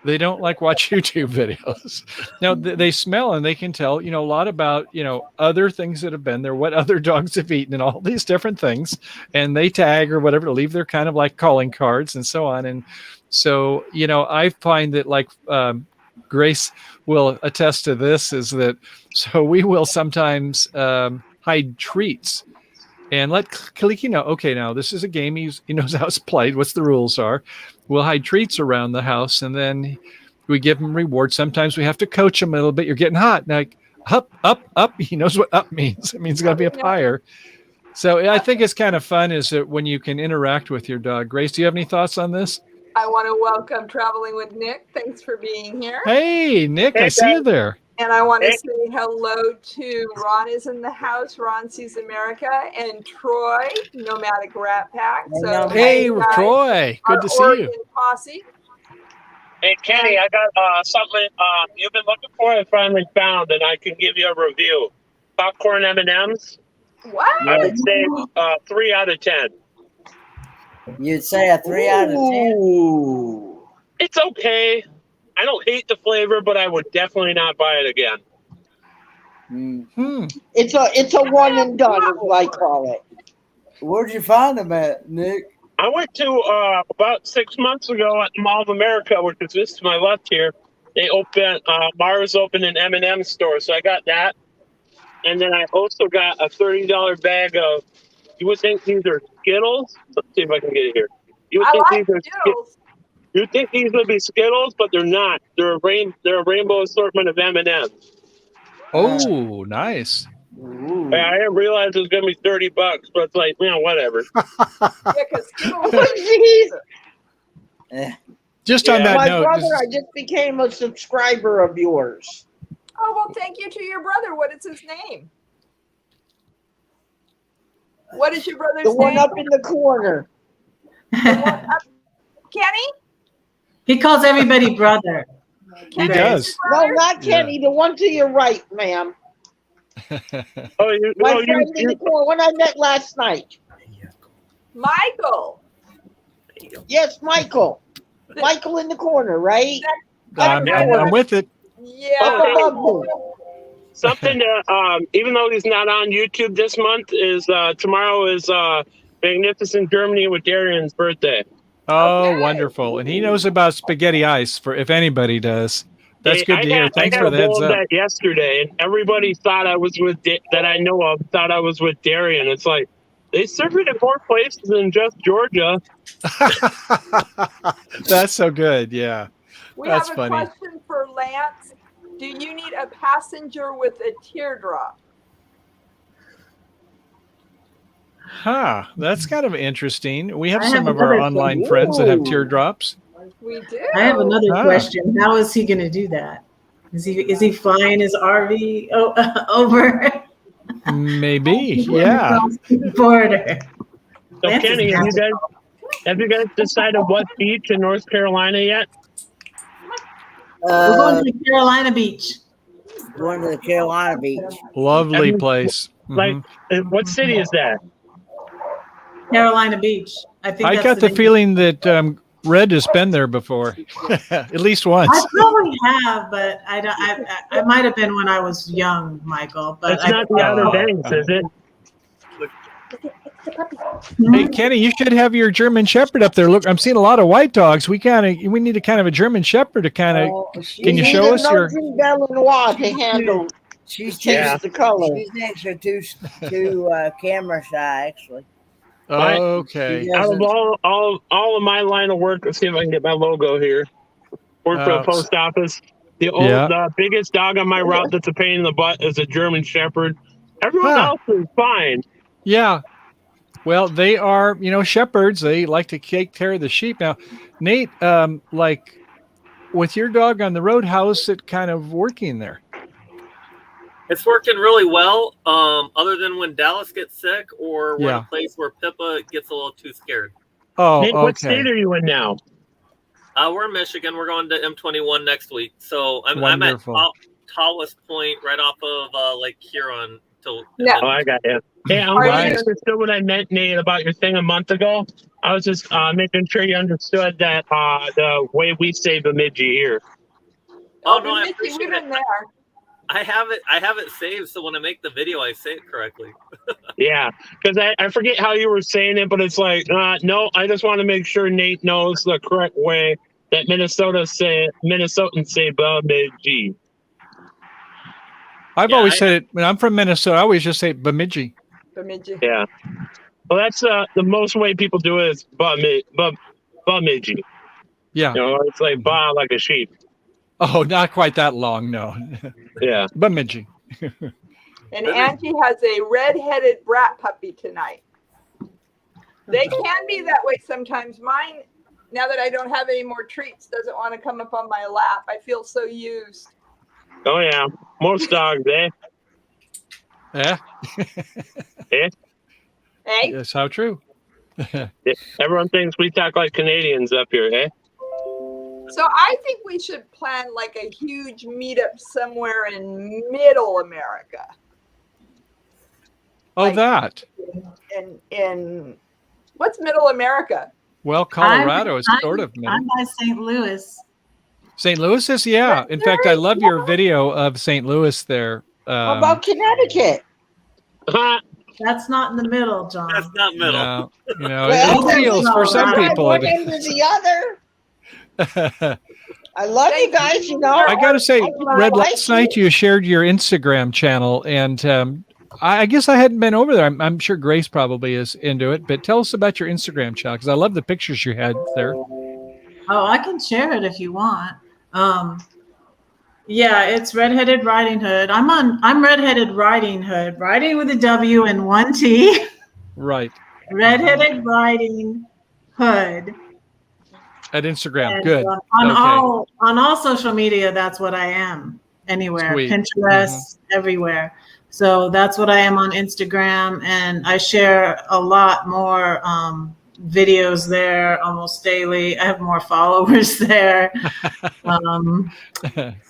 They don't watch YouTube videos. Now they smell, and they can tell, a lot about, other things that have been there, what other dogs have eaten, and all these different things. And they tag or whatever to leave their kind of calling cards and so on. And so, I find that Grace will attest to this, is that, so we will sometimes hide treats and let Kaliki know, okay, now this is a game. He knows how it's played, what the rules are. We'll hide treats around the house, and then we give him rewards. Sometimes we have to coach him a little bit. You're getting hot. Up, up, up. He knows what up means. It means it's got to be up higher. So I think it's kind of fun, is that when you can interact with your dog. Grace, do you have any thoughts on this? I want to welcome Traveling with Nick. Thanks for being here. Hey, Nick, I see you there. And I want to say hello to Ron is in the house. Ron sees America, and Troy, Nomadic Rat Pack. So hey, Troy, good to see you. Posse. Hey, Kenny, I got something you've been looking for. I finally found, and I can give you a review. Popcorn M&Ms. What? I would say 3 out of 10. You'd say a 3 out of 10? It's okay. I don't hate the flavor, but I would definitely not buy it again. Mm-hmm. It's a one and done, as I call it. Where'd you find them at, Nick? I went to about 6 months ago at Mall of America, which is just to my left here. They opened Mars opened an M&M store, so I got that, and then I also got a $30 bag of. You would think these are Skittles. Let's see if I can get it here. You would think these are Skittles. You think these would be Skittles, but they're not. They're a rainbow assortment of M&Ms. Oh, nice. Yeah, I didn't realize it was going to be $30, but it's like, whatever. Just on that my note, brother, I just became a subscriber of yours. Oh, well, thank you to your brother. What is his name? What is your brother's The name? one up in the corner. Kenny? He calls everybody brother. He does. No, not Kenny. The one to your right, ma'am. Oh, My friend in the corner, one I met last night. Michael. Yes, Michael. Michael in the corner, right? I'm with it. Yeah. Something that, even though he's not on YouTube this month, is tomorrow is Magnificent Germany with Darian's birthday. Oh, wonderful. And he knows about spaghetti ice, for if anybody does. That's good to hear. Thanks for the heads up. That yesterday, and everybody thought I was with that I know of thought I was with Darian. It's like they serve it in more places than just Georgia. That's so good. Yeah, We that's have a funny. question for Lance. Do you need a passenger with a teardrop? Huh. That's kind of interesting. We have I some have of our another online one. friends that have Ooh. teardrops. We do. I have another Ah. question. How is he going to do that? Is he flying his RV over? Maybe. Yeah. Border. So Lance is Kenny, have you guys decided what beach in North Carolina yet? We're going to the Carolina Beach. Going to the Carolina Beach. Lovely place. Like, what city is that? Carolina Beach. I think I that's got the name. feeling that Red has been there before, at least once. I probably have, but I might have been when I was young, Michael. But It's not the Outer Banks, is it? Hey, Kenny, you should have your German Shepherd up there. Look, I'm seeing a lot of white dogs. We need a kind of a German Shepherd to kind of. Can you show us your? Belinois to handle. She's change the color. She's actually too camera shy, actually. Okay. Out of all of my line of work, let's see if I can get my logo here. Work for the post office. The biggest dog on my route that's a pain in the butt is a German Shepherd. Everyone else is fine. Yeah. Well, they are, shepherds. They like to take care of the sheep. Now, Nate, like with your dog on the road, how is it kind of working there? It's working really well, other than when Dallas gets sick or we're in a place where Pippa gets a little too scared. Oh, Nate, what state are you in now? We're in Michigan. We're going to M21 next week. So I'm at Tallest Point right off of Lake Huron. Oh, I got you. Hey, I'm glad you understood what I meant, Nate, about your thing a month ago. I was just making sure you understood that the way we say Bemidji here. Oh, no, I We've appreciate been it. there. I have it saved, so when I make the video, I say it correctly. Yeah, because I forget how you were saying it, but it's like, no, I just want to make sure Nate knows the correct way that Minnesotans say Bemidji. I've always said it when I'm from Minnesota. I always just say Bemidji. Bemidji. Yeah. Well, that's the most way people do it is Bemidji. Yeah. It's like ba like a sheep. Oh, not quite that long, no. Yeah. Bemidji. And Angie has a red-headed brat puppy tonight. They can be that way sometimes. Mine, now that I don't have any more treats, doesn't want to come up on my lap. I feel so used. Oh, yeah. Most dogs, eh? Yeah. Eh? Hey? Yes, how true. Yeah. Everyone thinks we talk like Canadians up here, eh? So I think we should plan like a huge meetup somewhere in Middle America. Oh, Like, that. In what's Middle America? Well, Colorado is sort of middle. I'm by St. Louis. St. Louis is, yeah. In fact, I love your video of St. Louis there. How about Connecticut? That's not in the middle, John. That's not middle. No, it feels for some people. One end or the other. I love you guys, I got to say, Red, last night you shared your Instagram channel, and I guess I hadn't been over there. I'm sure Grace probably is into it, but tell us about your Instagram channel, because I love the pictures you had there. Oh, I can share it if you want. Yeah, it's Redheaded Riding Hood. I'm Redheaded Riding Hood, riding with a W and one T. Right. Redheaded Riding Hood. At Instagram. And, Good. On all social media, that's what I am. anywhere, Sweet. Pinterest, everywhere. So that's what I am on Instagram, and I share a lot more videos there almost daily. I have more followers there.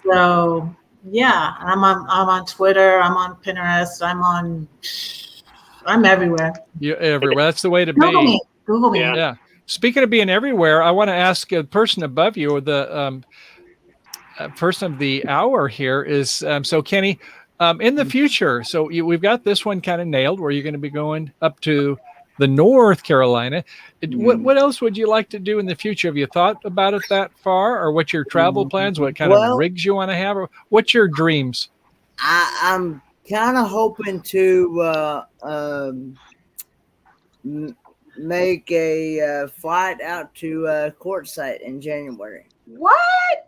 So yeah, I'm on Twitter, I'm on Pinterest, I'm everywhere. You're everywhere. That's the way to Google be. me. Google me. Yeah. Speaking of being everywhere, I want to ask a person above you, or the person of the hour here is, so Kenny, in the future, so we've got this one kind of nailed where you're going to be going up to the North Carolina. What else would you like to do in the future? Have you thought about it that far, or what's your travel plans? What kind of rigs you want to have, or what's your dreams? I'm kind of hoping to make a flight out to Quartzsite in January. What?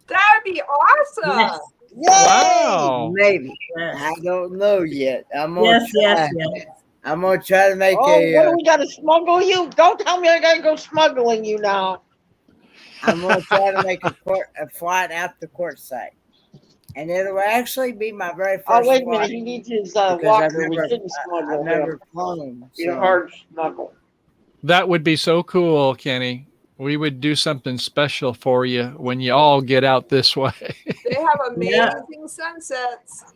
That'd be awesome. Yes. Wow. Maybe. Yes. I don't know yet. I'm gonna try. Yes. I'm gonna try to make what do we gotta smuggle you? Don't tell me I gotta go smuggling you now. I'm gonna try to make a flight out to Quartzsite. And it'll actually be my very first wait a minute. flight. He needs his locker. We shouldn't smuggle I've never flown. Be a hard smuggle. That would be so cool, Kenny. We would do something special for you when you all get out this way. They have amazing sunsets.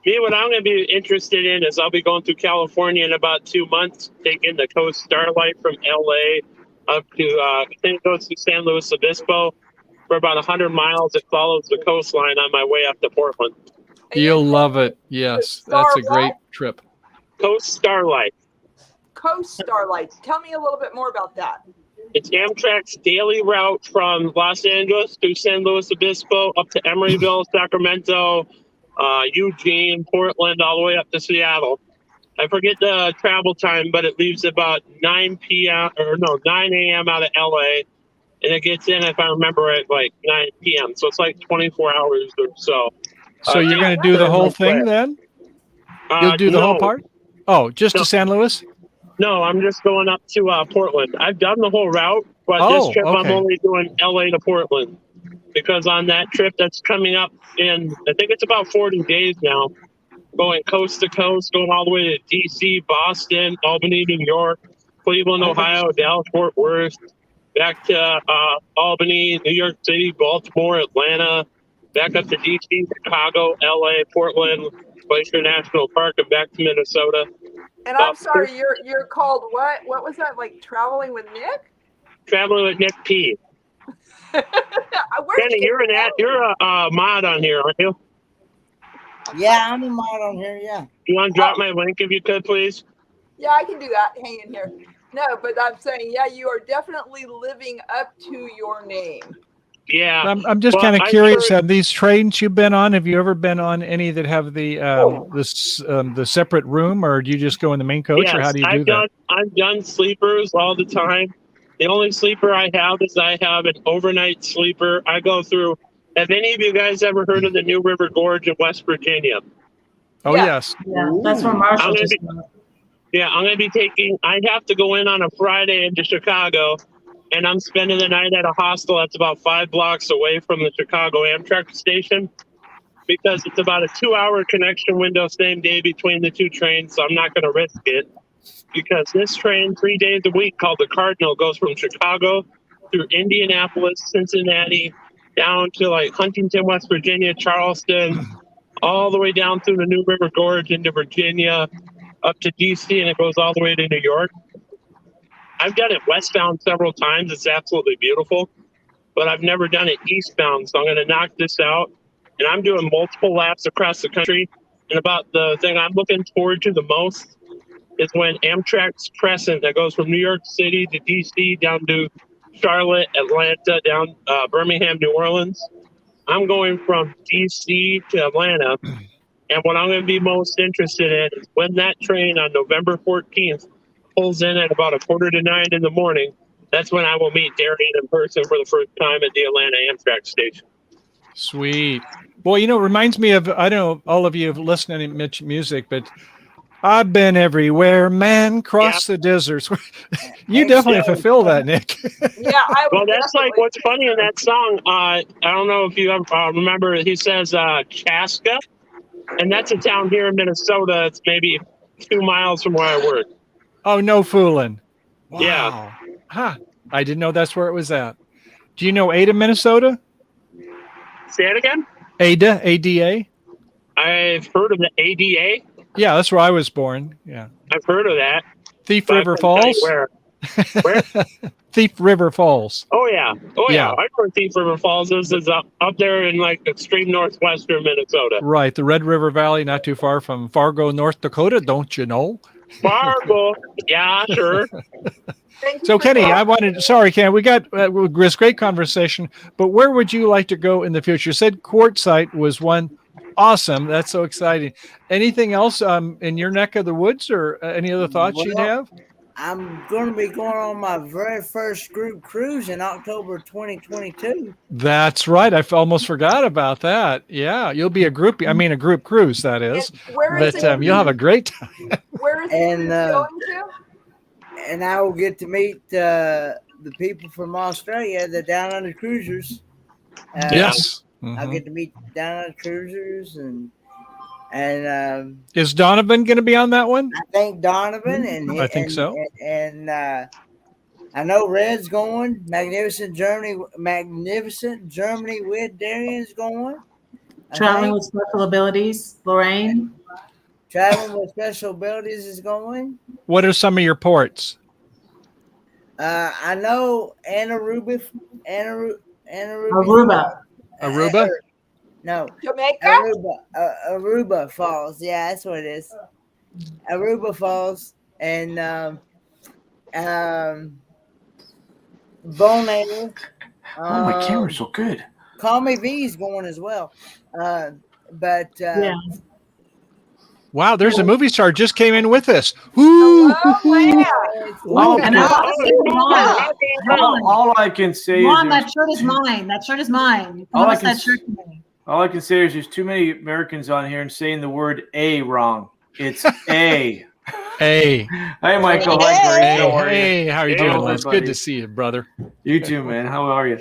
Me, what I'm going to be interested in is I'll be going through California in about 2 months, taking the Coast Starlight from LA up to, I think it goes to San Luis Obispo. For about 100 miles, it follows the coastline on my way up to Portland. You'll love it. Yes, that's a great trip. Coast Starlight. Coast Starlight. Tell me a little bit more about that. It's Amtrak's daily route from Los Angeles to San Luis Obispo, up to Emeryville, Sacramento, Eugene, Portland, all the way up to Seattle. I forget the travel time, but it leaves about 9 a.m. out of LA. And it gets in, if I remember it, like 9 p.m. So it's like 24 hours or so. So you're going to do the whole thing then? You'll do the whole part? Oh, just to San Luis? No, I'm just going up to Portland. I've done the whole route, but this trip I'm only doing LA to Portland. Because on that trip that's coming up in, I think it's about 40 days now, going coast to coast, going all the way to D.C., Boston, Albany, New York, Cleveland, Ohio, Dallas, Fort Worth, back to Albany, New York City, Baltimore, Atlanta, back up to D.C., Chicago, L.A., Portland, Glacier National Park, and back to Minnesota. And I'm sorry, you're called what? What was that, like Traveling with Nick? Traveling with Nick P. Kenny, you're a mod on here, aren't you? Yeah, I'm a mod on here, yeah. You want to drop my link if you could, please? Yeah, I can do that. Hang in here. No, but I'm saying, yeah, you are definitely living up to your name. Yeah. I'm just kind of curious. Have these trains you've been on? Have you ever been on any that have the separate room, or do you just go in the main coach, or how do you do that? I've done sleepers all the time. The only sleeper I have is I have an overnight sleeper. I go through. Have any of you guys ever heard of the New River Gorge in West Virginia? Oh, yes. Yeah, that's where Marshall just went. Yeah, I'm going to be taking. I have to go in on a Friday into Chicago. And I'm spending the night at a hostel that's about 5 blocks away from the Chicago Amtrak station, because it's about a 2-hour connection window same day between the two trains. So I'm not going to risk it, because this train 3 days a week called the Cardinal goes from Chicago through Indianapolis, Cincinnati, down to like Huntington, West Virginia, Charleston, all the way down through the New River Gorge into Virginia, up to DC, and it goes all the way to New York. I've done it westbound several times. It's absolutely beautiful, but I've never done it eastbound. So I'm going to knock this out, and I'm doing multiple laps across the country. And about the thing I'm looking forward to the most is when Amtrak's Crescent that goes from New York City to DC down to Charlotte, Atlanta, down Birmingham, New Orleans. I'm going from DC to Atlanta. And what I'm going to be most interested in is when that train on November 14th pulls in at about 8:45 in the morning. That's when I will meet Darian in person for the first time at the Atlanta Amtrak station. Sweet. Well, it reminds me of, I don't know, all of you have listened to Mitch music, but I've been everywhere, man, cross the deserts. You definitely fulfill that, Nick. Yeah, I Well, would that's like definitely- what's funny in that song. I don't know if you remember. He says Chaska, and that's a town here in Minnesota. It's maybe 2 miles from where I work. Oh, no fooling. Wow. Yeah. Huh. I didn't know that's where it was at. Do you know Ada, Minnesota? Say it again. Ada, A-D-A? I've heard of the ADA. Yeah, that's where I was born. Yeah. I've heard of that. Thief But I River couldn't tell you Falls? Where? Thief River Falls. Oh yeah. Oh yeah. Yeah. I know where Thief River Falls is. It's up there in like extreme northwestern Minnesota. Right. The Red River Valley, not too far from Fargo, North Dakota, don't you know? Fargo. Yeah, sure. So Kenny, sorry, Ken, we got this great conversation, but where would you like to go in the future? You said Quartzsite was one. Awesome. That's so exciting. Anything else in your neck of the woods or any other thoughts you'd have? I'm going to be going on my very first group cruise in October 2022. That's right. I almost forgot about that. Yeah, you'll be a group cruise, that is. Where is But you'll have a great time. Where is it going to? And I will get to meet the people from Australia, the Down Under Cruisers. Yes. I'll get to meet Down Under Cruisers and is Donovan going to be on that one? I think Donovan and I think so. And I know Red's going. Magnificent Germany with Darian's going. Traveling with Special Abilities, Lorraine. Traveling with Special Abilities is going. What are some of your ports? I know Aruba. Aruba? No. Jamaica? Aruba Falls. Yeah, that's what it is. Aruba Falls and Bonaire. Oh, my camera's so good. Call Me V's going as well. Yeah. Wow, there's a movie star just came in with us. Woo! All I can say Mom, is that shirt is mine. That shirt is mine. All I Promise can that shirt to me. all I can say is there's too many Americans on here and saying the word "a" wrong. It's "a." Hey. Hi, Michael. Hi, Grace. How are you? Hey, how are you doing? Hello, It's good buddy. to see you, brother. You too, man. How are you?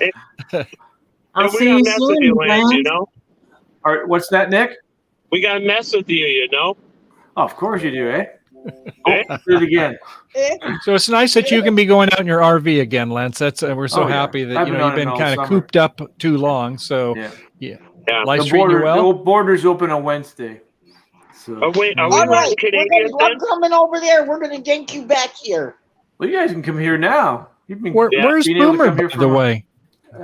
I'll we see gotta you mess with soon, you, Lance, you friends. know? All right, what's that, Nick? We gotta mess with you, you know? Oh, of course you do, eh? Oh, do it again. So it's nice that you can be going out in your RV again, Lance. That's we're so Oh, yeah. happy that I've you been know on you've it been all kind of summer. cooped up too long. So yeah. Life's The treating you well. border's open on Wednesday. So Are we All right, running Canadian I'm coming over there. We're going to gank you back here. well, you guys can come here now. You've been Where's being able to Boomer, come here by for the a- way? He's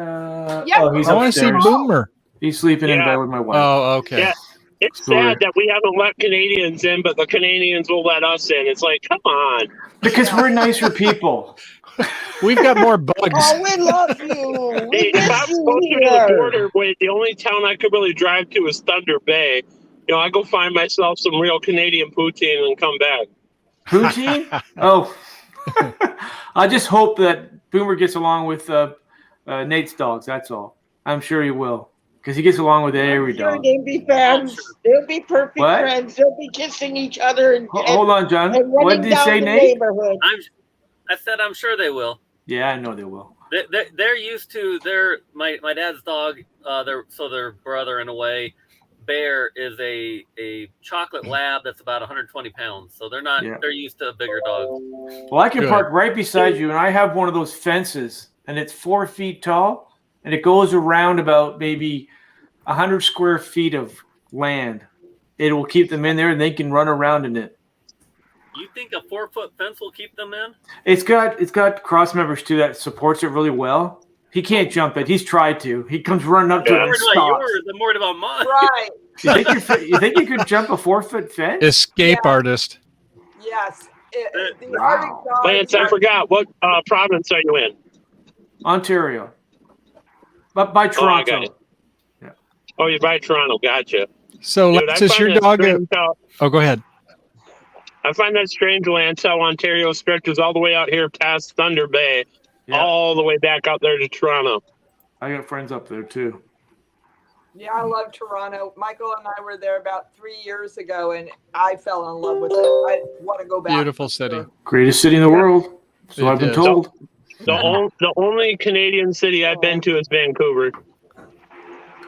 I want to see upstairs. Boomer. He's sleeping in bed with my wife. Oh, okay. Yeah. It's Story. sad that we haven't let Canadians in, but the Canadians will let us in. It's like, come on. Because we're nicer people. We've got more bugs. Oh, we love you. We Hey, if I miss was you closer to the here. border, wait, the only town I could really drive to is Thunder Bay. You know, I go find myself some real Canadian poutine and come back. Poutine? Oh. I just hope that Boomer gets along with Nate's dogs. That's all. I'm sure he will. Because he gets along with every Sure, dog. they'll be friends. They'll be perfect What? friends. They'll be kissing each other and, Hold on, John. and What running did he down say, the Nate? neighborhood. I said I'm sure they will. Yeah, I know they will. They're used to my dad's dog. Their brother in a way. Bear is a chocolate lab that's about 120 pounds. So they're used to bigger dogs. Well, I can Good. park right beside you, and I have one of those fences, and it's 4 feet tall, and it goes around about maybe 100 square feet of land. It will keep them in there, and they can run around in it. You think a 4-foot fence will keep them in? It's got cross members too that supports it really well. He can't jump it. He's tried to. He comes running up to it I'm and worried about stops. yours. I'm worried about mine. Right. You think you could jump a 4-foot fence? Escape artist. Yes. The Wow. Arctic dogs Lance, I are- forgot. What province are you in? Ontario. But by Oh, I got Toronto. it. Oh, you're by Toronto. Gotcha. So Dude, Lance, I is find your that dog? strange how- Oh, go ahead. I find that strange, Lance, how Ontario stretches all the way out here past Thunder Bay, Yeah. all the way back out there to Toronto. I got friends up there too. Yeah, I love Toronto. Michael and I were there about 3 years ago, and I fell in love with it. I want to go back. Beautiful city. Greatest city in the world. So I've been is. told. The only Canadian city I've been to is Vancouver.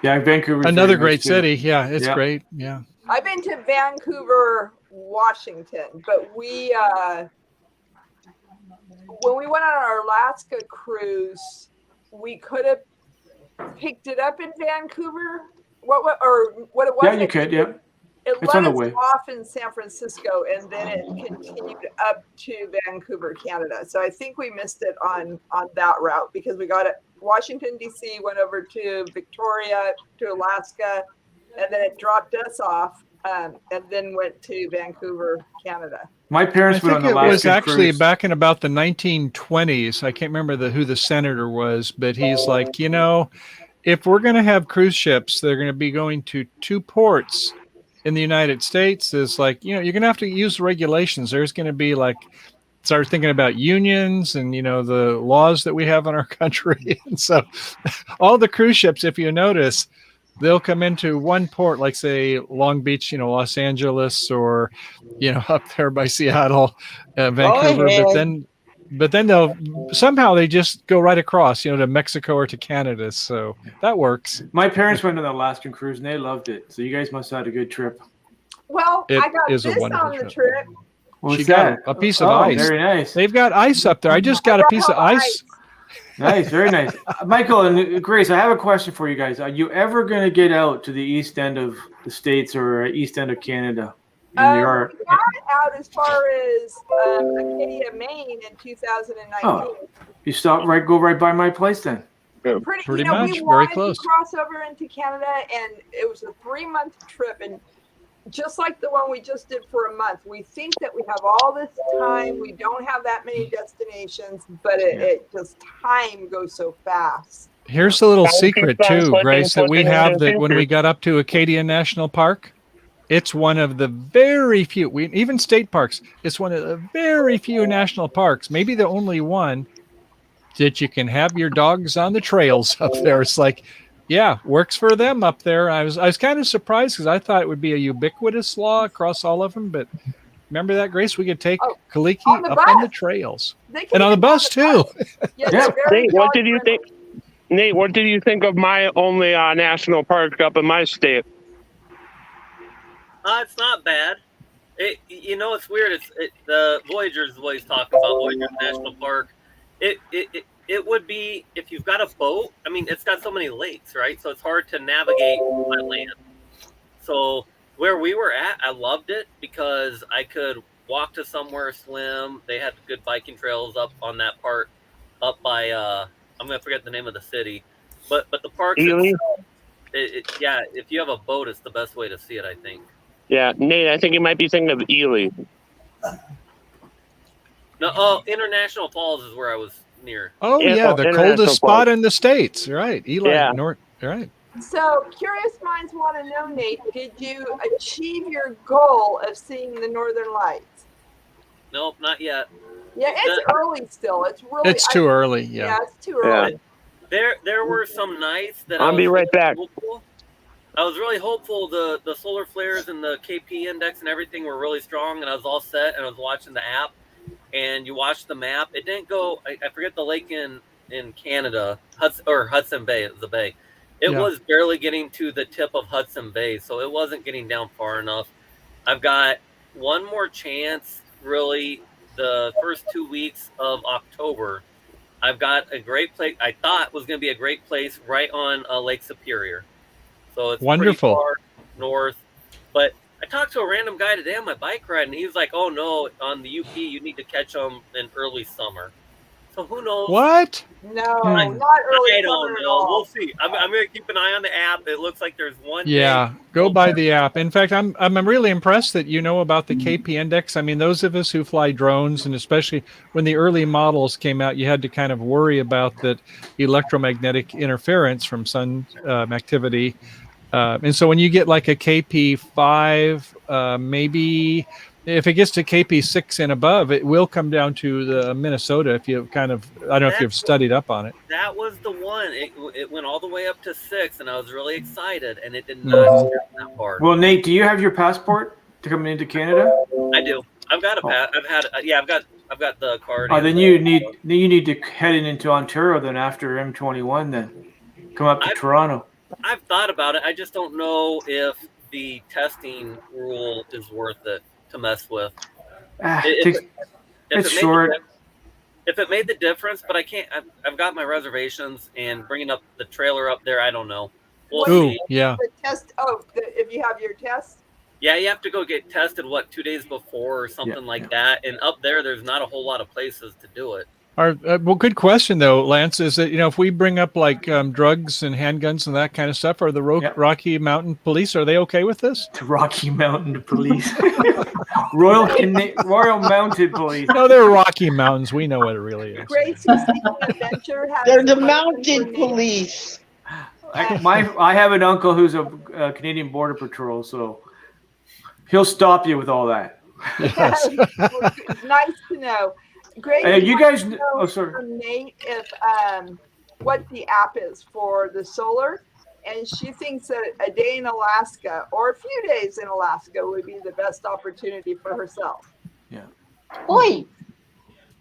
Yeah, Vancouver. Another great city. Yeah, it's great. Yeah. I've been to Vancouver, Washington, but we when we went on our Alaska cruise, we could have picked it up in Vancouver. What it was? Yeah, you could. Yeah. It It's let on the us way. off in San Francisco, and then it continued up to Vancouver, Canada. So I think we missed it on that route because we got it Washington D.C., went over to Victoria, to Alaska, and then it dropped us off, and then went to Vancouver, Canada. My parents went on the last. It was actually back in about the 1920s. I can't remember who the senator was, but he's like, you know, if we're going to have cruise ships, they're going to be going to 2 ports in the United States. Is like, you know, you're going to have to use regulations. There's going to be like, start thinking about unions and, you know, the laws that we have in our country. And so all the cruise ships, if you notice, they'll come into one port, like say Long Beach, you know, Los Angeles, or, you know, up there by Seattle, Vancouver. But then they'll somehow they just go right across, you know, to Mexico or to Canada. So that works. My parents went on the Alaskan cruise and they loved it. So you guys must have had a good trip. Well, I got this on the trip. She got a piece of ice. Very nice. They've got ice up there. I just got a piece of ice. Nice, very nice. Michael and Grace, I have a question for you guys. Are you ever going to get out to the east end of the States or east end of Canada? We got out as far as Acadia, Maine in 2019. Oh, you go right by my place then. Pretty you know, much, we very wanted close. to cross over into Canada, and it was a 3-month trip, and just like the one we just did for a month, we think that we have all this time. We don't have that many destinations, but it just time goes so fast. Here's a little secret too, Grace, that we have that when we got up to Acadia National Park, it's one of the very few, even state parks, it's one of the very few national parks, maybe the only one, that you can have your dogs on the trails up there. It's like, yeah, works for them up there. I was kind of surprised because I thought it would be a ubiquitous law across all of them. But remember that, Grace? We could take Kaliki up on the trails and on the bus too. Yeah. Nate, what did you think? Nate, what did you think of my only national park up in my state? It's not bad. You know, it's weird. The Voyagers always talk about Voyagers National Park. It would be, if you've got a boat, I mean, it's got so many lakes, right? So it's hard to navigate by land. So where we were at, I loved it because I could walk to somewhere, swim. They had good biking trails up on that part, up by, I'm going to forget the name of the city. But the park itself, yeah, if you have a boat, it's the best way to see it, I think. Yeah, Nate, I think you might be thinking of Ely. No, International Falls is where I was near. Oh, yeah, the coldest spot in the States. Right. Eli, North. Right. So, curious minds want to know, Nate, did you achieve your goal of seeing the Northern Lights? Nope, not yet. Yeah, it's early still. It's really. It's too early. Yeah, it's too early. There were some nights that I'll be right back. I was really hopeful. The solar flares and the KP index and everything were really strong, and I was all set, and I was watching the app. And you watch the map. It didn't go. I forget the lake in Canada, Hudson Bay. It was the bay. It was barely getting to the tip of Hudson Bay, so it wasn't getting down far enough. I've got one more chance, really, the first 2 weeks of October. I've got a great place. I thought was going to be a great place right on Lake Superior. So it's wonderful. Pretty far north, but I talked to a random guy today on my bike ride, and he was like, "Oh no, on the UP, you need to catch them in early summer." So who knows? What? No, not early. I don't know. We'll see. I'm going to keep an eye on the app. It looks like there's one. Yeah, go by the app. In fact, I'm really impressed that you know about the KP index. I mean, those of us who fly drones, and especially when the early models came out, you had to kind of worry about that electromagnetic interference from sun activity. And so when you get like a KP5, maybe if it gets to KP6 and above, it will come down to the Minnesota. If you kind of, I don't know if you've studied up on it. That was the one. It went all the way up to 6, and I was really excited, and it did not stop that far. Well, Nate, do you have your passport to come into Canada? I do. I've got a pass. I've got the card. Oh, then you need to head into Ontario then after M21 then. Come up to Toronto. I've thought about it. I just don't know if the testing rule is worth it to mess with. It's short. If it made the difference, but I can't. I've got my reservations, and bringing up the trailer up there, I don't know. We'll see. Yeah. The test. Oh, if you have your test. Yeah, you have to go get tested 2 days before or something like that. And up there's not a whole lot of places to do it. Well, good question though, Lance. Is that if we bring up like drugs and handguns and that kind of stuff, are the Rocky Mountain Police, are they okay with this? The Rocky Mountain Police, Royal Mounted Police. No, they're Rocky Mountains. We know what it really is. Gracie's Adventure has They're the Mounted Police. I have an uncle who's a Canadian Border Patrol, so he'll stop you with all that. Yes. It's nice to know. Gracie, you guys know from Nate if what the app is for the solar, and she thinks that a day in Alaska or a few days in Alaska would be the best opportunity for herself. Yeah. Boy,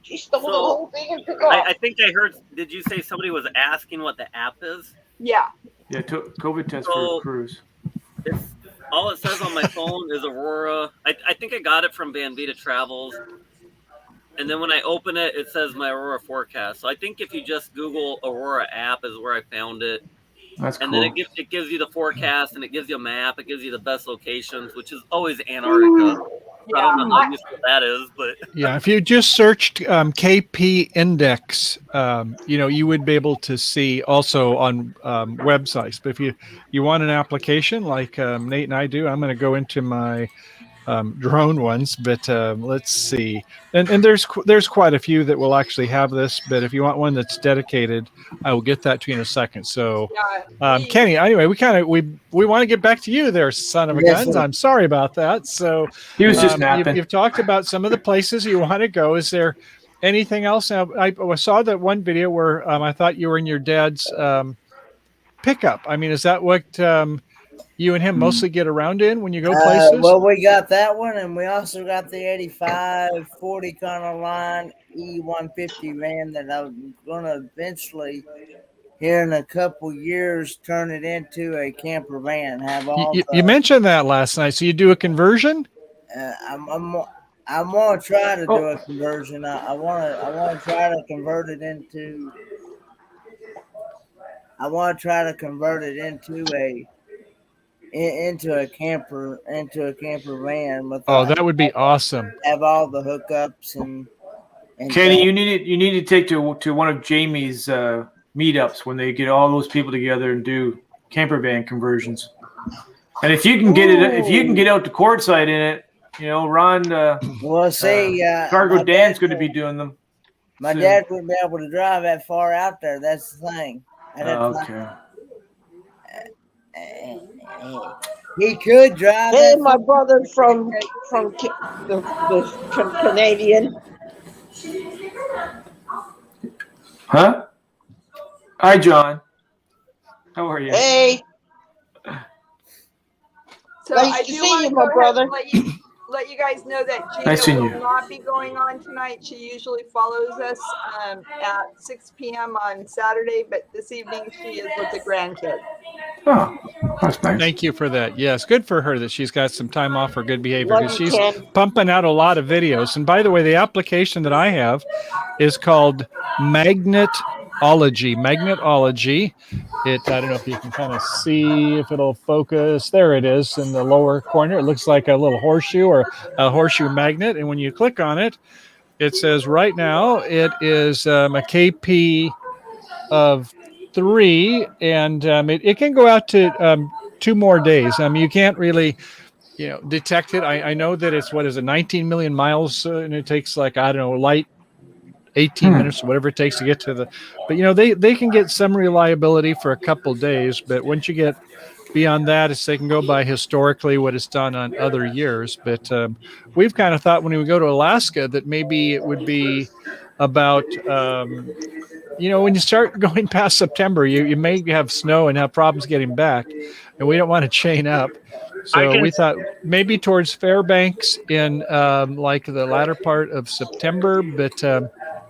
she stole the whole thing and took off. I think I heard. Did you say somebody was asking what the app is? Yeah. Yeah, COVID test for a cruise. All it says on my phone is Aurora. I think I got it from Van Vita Travels. And then when I open it, it says my Aurora forecast. So I think if you just Google Aurora app is where I found it. That's cool. And then it gives you the forecast, and it gives you a map. It gives you the best locations, which is always Antarctica. I don't know how useful that is, but yeah, if you just searched KP Index, you would be able to see also on websites. But if you want an application like Nate and I do, I'm going to go into my drone ones, but let's see, and there's quite a few that will actually have this, but if you want one that's dedicated, I will get that to you in a second. So Kenny, anyway, we want to get back to you there, son of a guns. I'm sorry about that. So he was just napping. You've talked about some of the places you want to go. Is there anything else? Now, I saw that one video where I thought you were in your dad's pickup. I mean, is that what you and him mostly get around in when you go places? Well, we got that one, and we also got the 85 40 kind line E150 van that I'm going to eventually, here in a couple years, turn it into a camper van. Have all you mentioned that last night. So you do a conversion? I'm going to try to do a conversion. I want to try to convert it into. I want to try to convert it into a camper van. With that would be awesome. Have all the hookups and Kenny, you need to take to one of Jamie's meetups when they get all those people together and do camper van conversions. And if you can get out to courtside in it, Ron. Cargo Dan's going to be doing them. My dad wouldn't be able to drive that far out there. That's the thing. Okay. He could drive. Hey, my brother from the Canadian. Huh? Hi, John. How are you? Hey. So Nice I to do see want you, to my go brother. ahead and let you guys know that Nice Gina seeing will you. not be going on tonight. She usually follows us at 6 p.m. on Saturday, but this evening she is with the grandkids. Oh, that's nice. Thank you for that. Yes, good for her that she's got some time off for good behavior, because Love you, she's Ken. pumping out a lot of videos. And by the way, the application that I have is called Magnetology. Magnetology. I don't know if you can kind of see if it'll focus. There it is in the lower corner. It looks like a little horseshoe or a horseshoe magnet. And when you click on it, it says right now it is a KP of 3, and it can go out to 2 more days. You can't really detect it. I know that it's 19 million miles, and it takes light 18 minutes or whatever it takes to get to but they can get some reliability for a couple days, but once you get beyond that, it's they can go by historically what it's done on other years. But we've kind of thought when we go to Alaska that maybe it would be about, when you start going past September, you may have snow and have problems getting back, and we don't want to chain up. So we thought maybe towards Fairbanks in like the latter part of September, but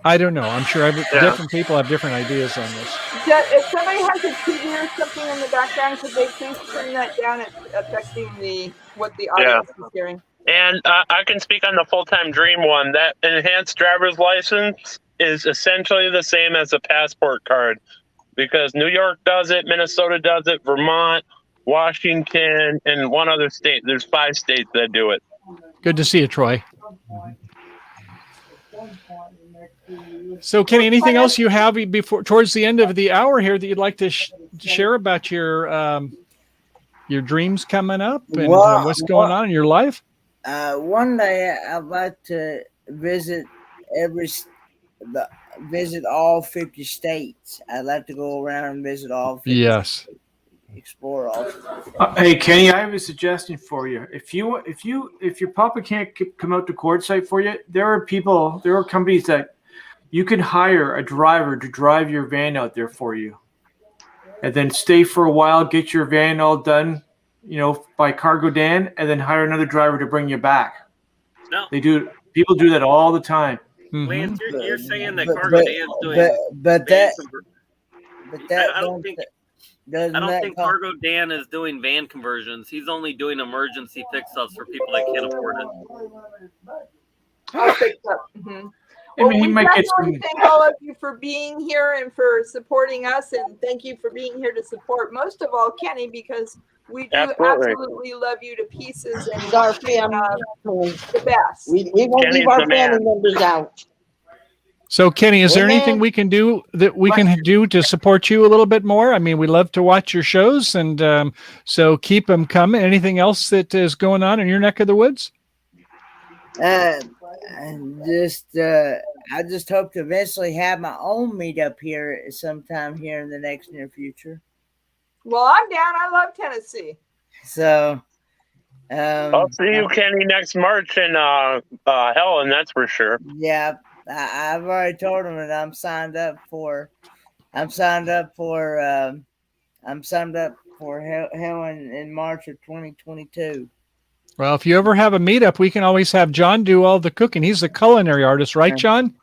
I don't know. I'm sure different people have different ideas on this. If somebody has a TV or something in the background, could they please turn that down? It's affecting what the audience is hearing. And I can speak on the full-time dream one. That enhanced driver's license is essentially the same as a passport card, because New York does it, Minnesota does it, Vermont, Washington, and one other state. There's 5 states that do it. Good to see you, Troy. So, Kenny, anything else you have before towards the end of the hour here that you'd like to share about your dreams coming up and what's going on in your life? One day I'd like to visit all 50 states. I'd like to go around and visit all 50 states. Explore all. Hey Kenny, I have a suggestion for you. If your papa can't come out to quartzsite for you, there are companies that you can hire a driver to drive your van out there for you, and then stay for a while, get your van all done, by Cargo Dan, and then hire another driver to bring you back. No, people do that all the time. Lance, you're saying that Cargo Dan's doing, I don't think Cargo Dan is doing van conversions. He's only doing emergency fix-ups for people that can't afford it. I'll fix up. Mm-hmm. Well, he might get some... Thank all of you for being here and for supporting us, and thank you for being here to support most of all Kenny, because we do absolutely love you to pieces, and our family, the best. We won't leave our family members out. So, Kenny, is there anything we can do to support you a little bit more? I mean, we love to watch your shows, and so keep them coming. Anything else that is going on in your neck of the woods? I just hope to eventually have my own meetup here sometime here in the near future. Well, I'm down. I love Tennessee. So, I'll see you, Kenny, next March in Helen. That's for sure. Yeah. I've already told them that I'm signed up for Helen in March of 2022. Well, if you ever have a meetup, we can always have John do all the cooking. He's a culinary artist, right, John?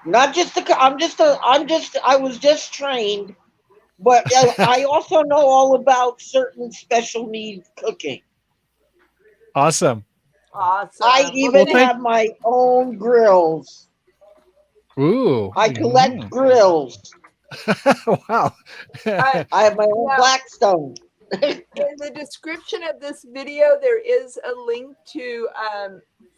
Not just I was just trained, but I also know all about certain special needs cooking. Awesome. I even have my own grills. Ooh. I collect grills. Wow. I have my own Blackstone. In the description of this video, there is a link to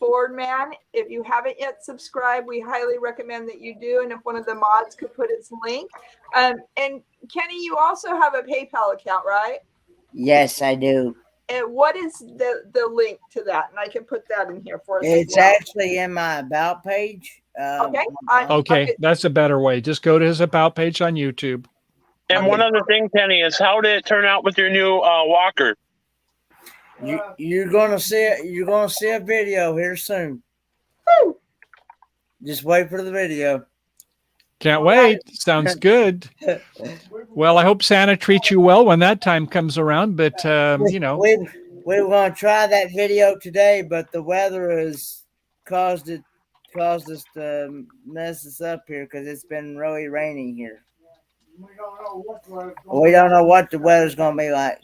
Fordman. If you haven't yet subscribed, we highly recommend that you do. And if one of the mods could put its link. And Kenny, you also have a PayPal account, right? Yes, I do. And what is the link to that? And I can put that in here for us. It's actually in my About page. Okay. That's a better way. Just go to his About page on YouTube. And one other thing, Kenny, is how did it turn out with your new walker? You're gonna see it. You're gonna see a video here soon. Woo! Just wait for the video. Can't wait. Sounds good. Well, I hope Santa treats you well when that time comes around. But we were gonna try that video today, but the weather has caused us to mess us up here because it's been really rainy here. We don't know what the weather's gonna be like.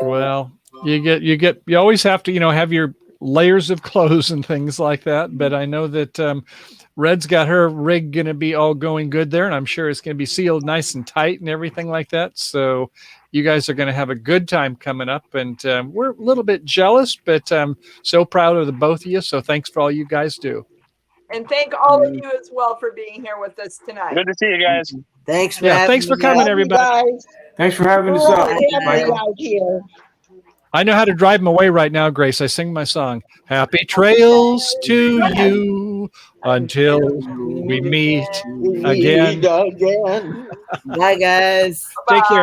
Well, you always have to have your layers of clothes and things like that. But I know that Red's got her rig going to be all going good there, and I'm sure it's going to be sealed nice and tight and everything like that. So you guys are going to have a good time coming up, and we're a little bit jealous, but so proud of the both of you. So thanks for all you guys do. And thank all of you as well for being here with us tonight. Good to see you guys. Thanks for coming, everybody. Thanks for having us out here. I know how to drive them away right now, Grace. I sing my song. Happy trails to you until we meet again. Bye, guys. Take care.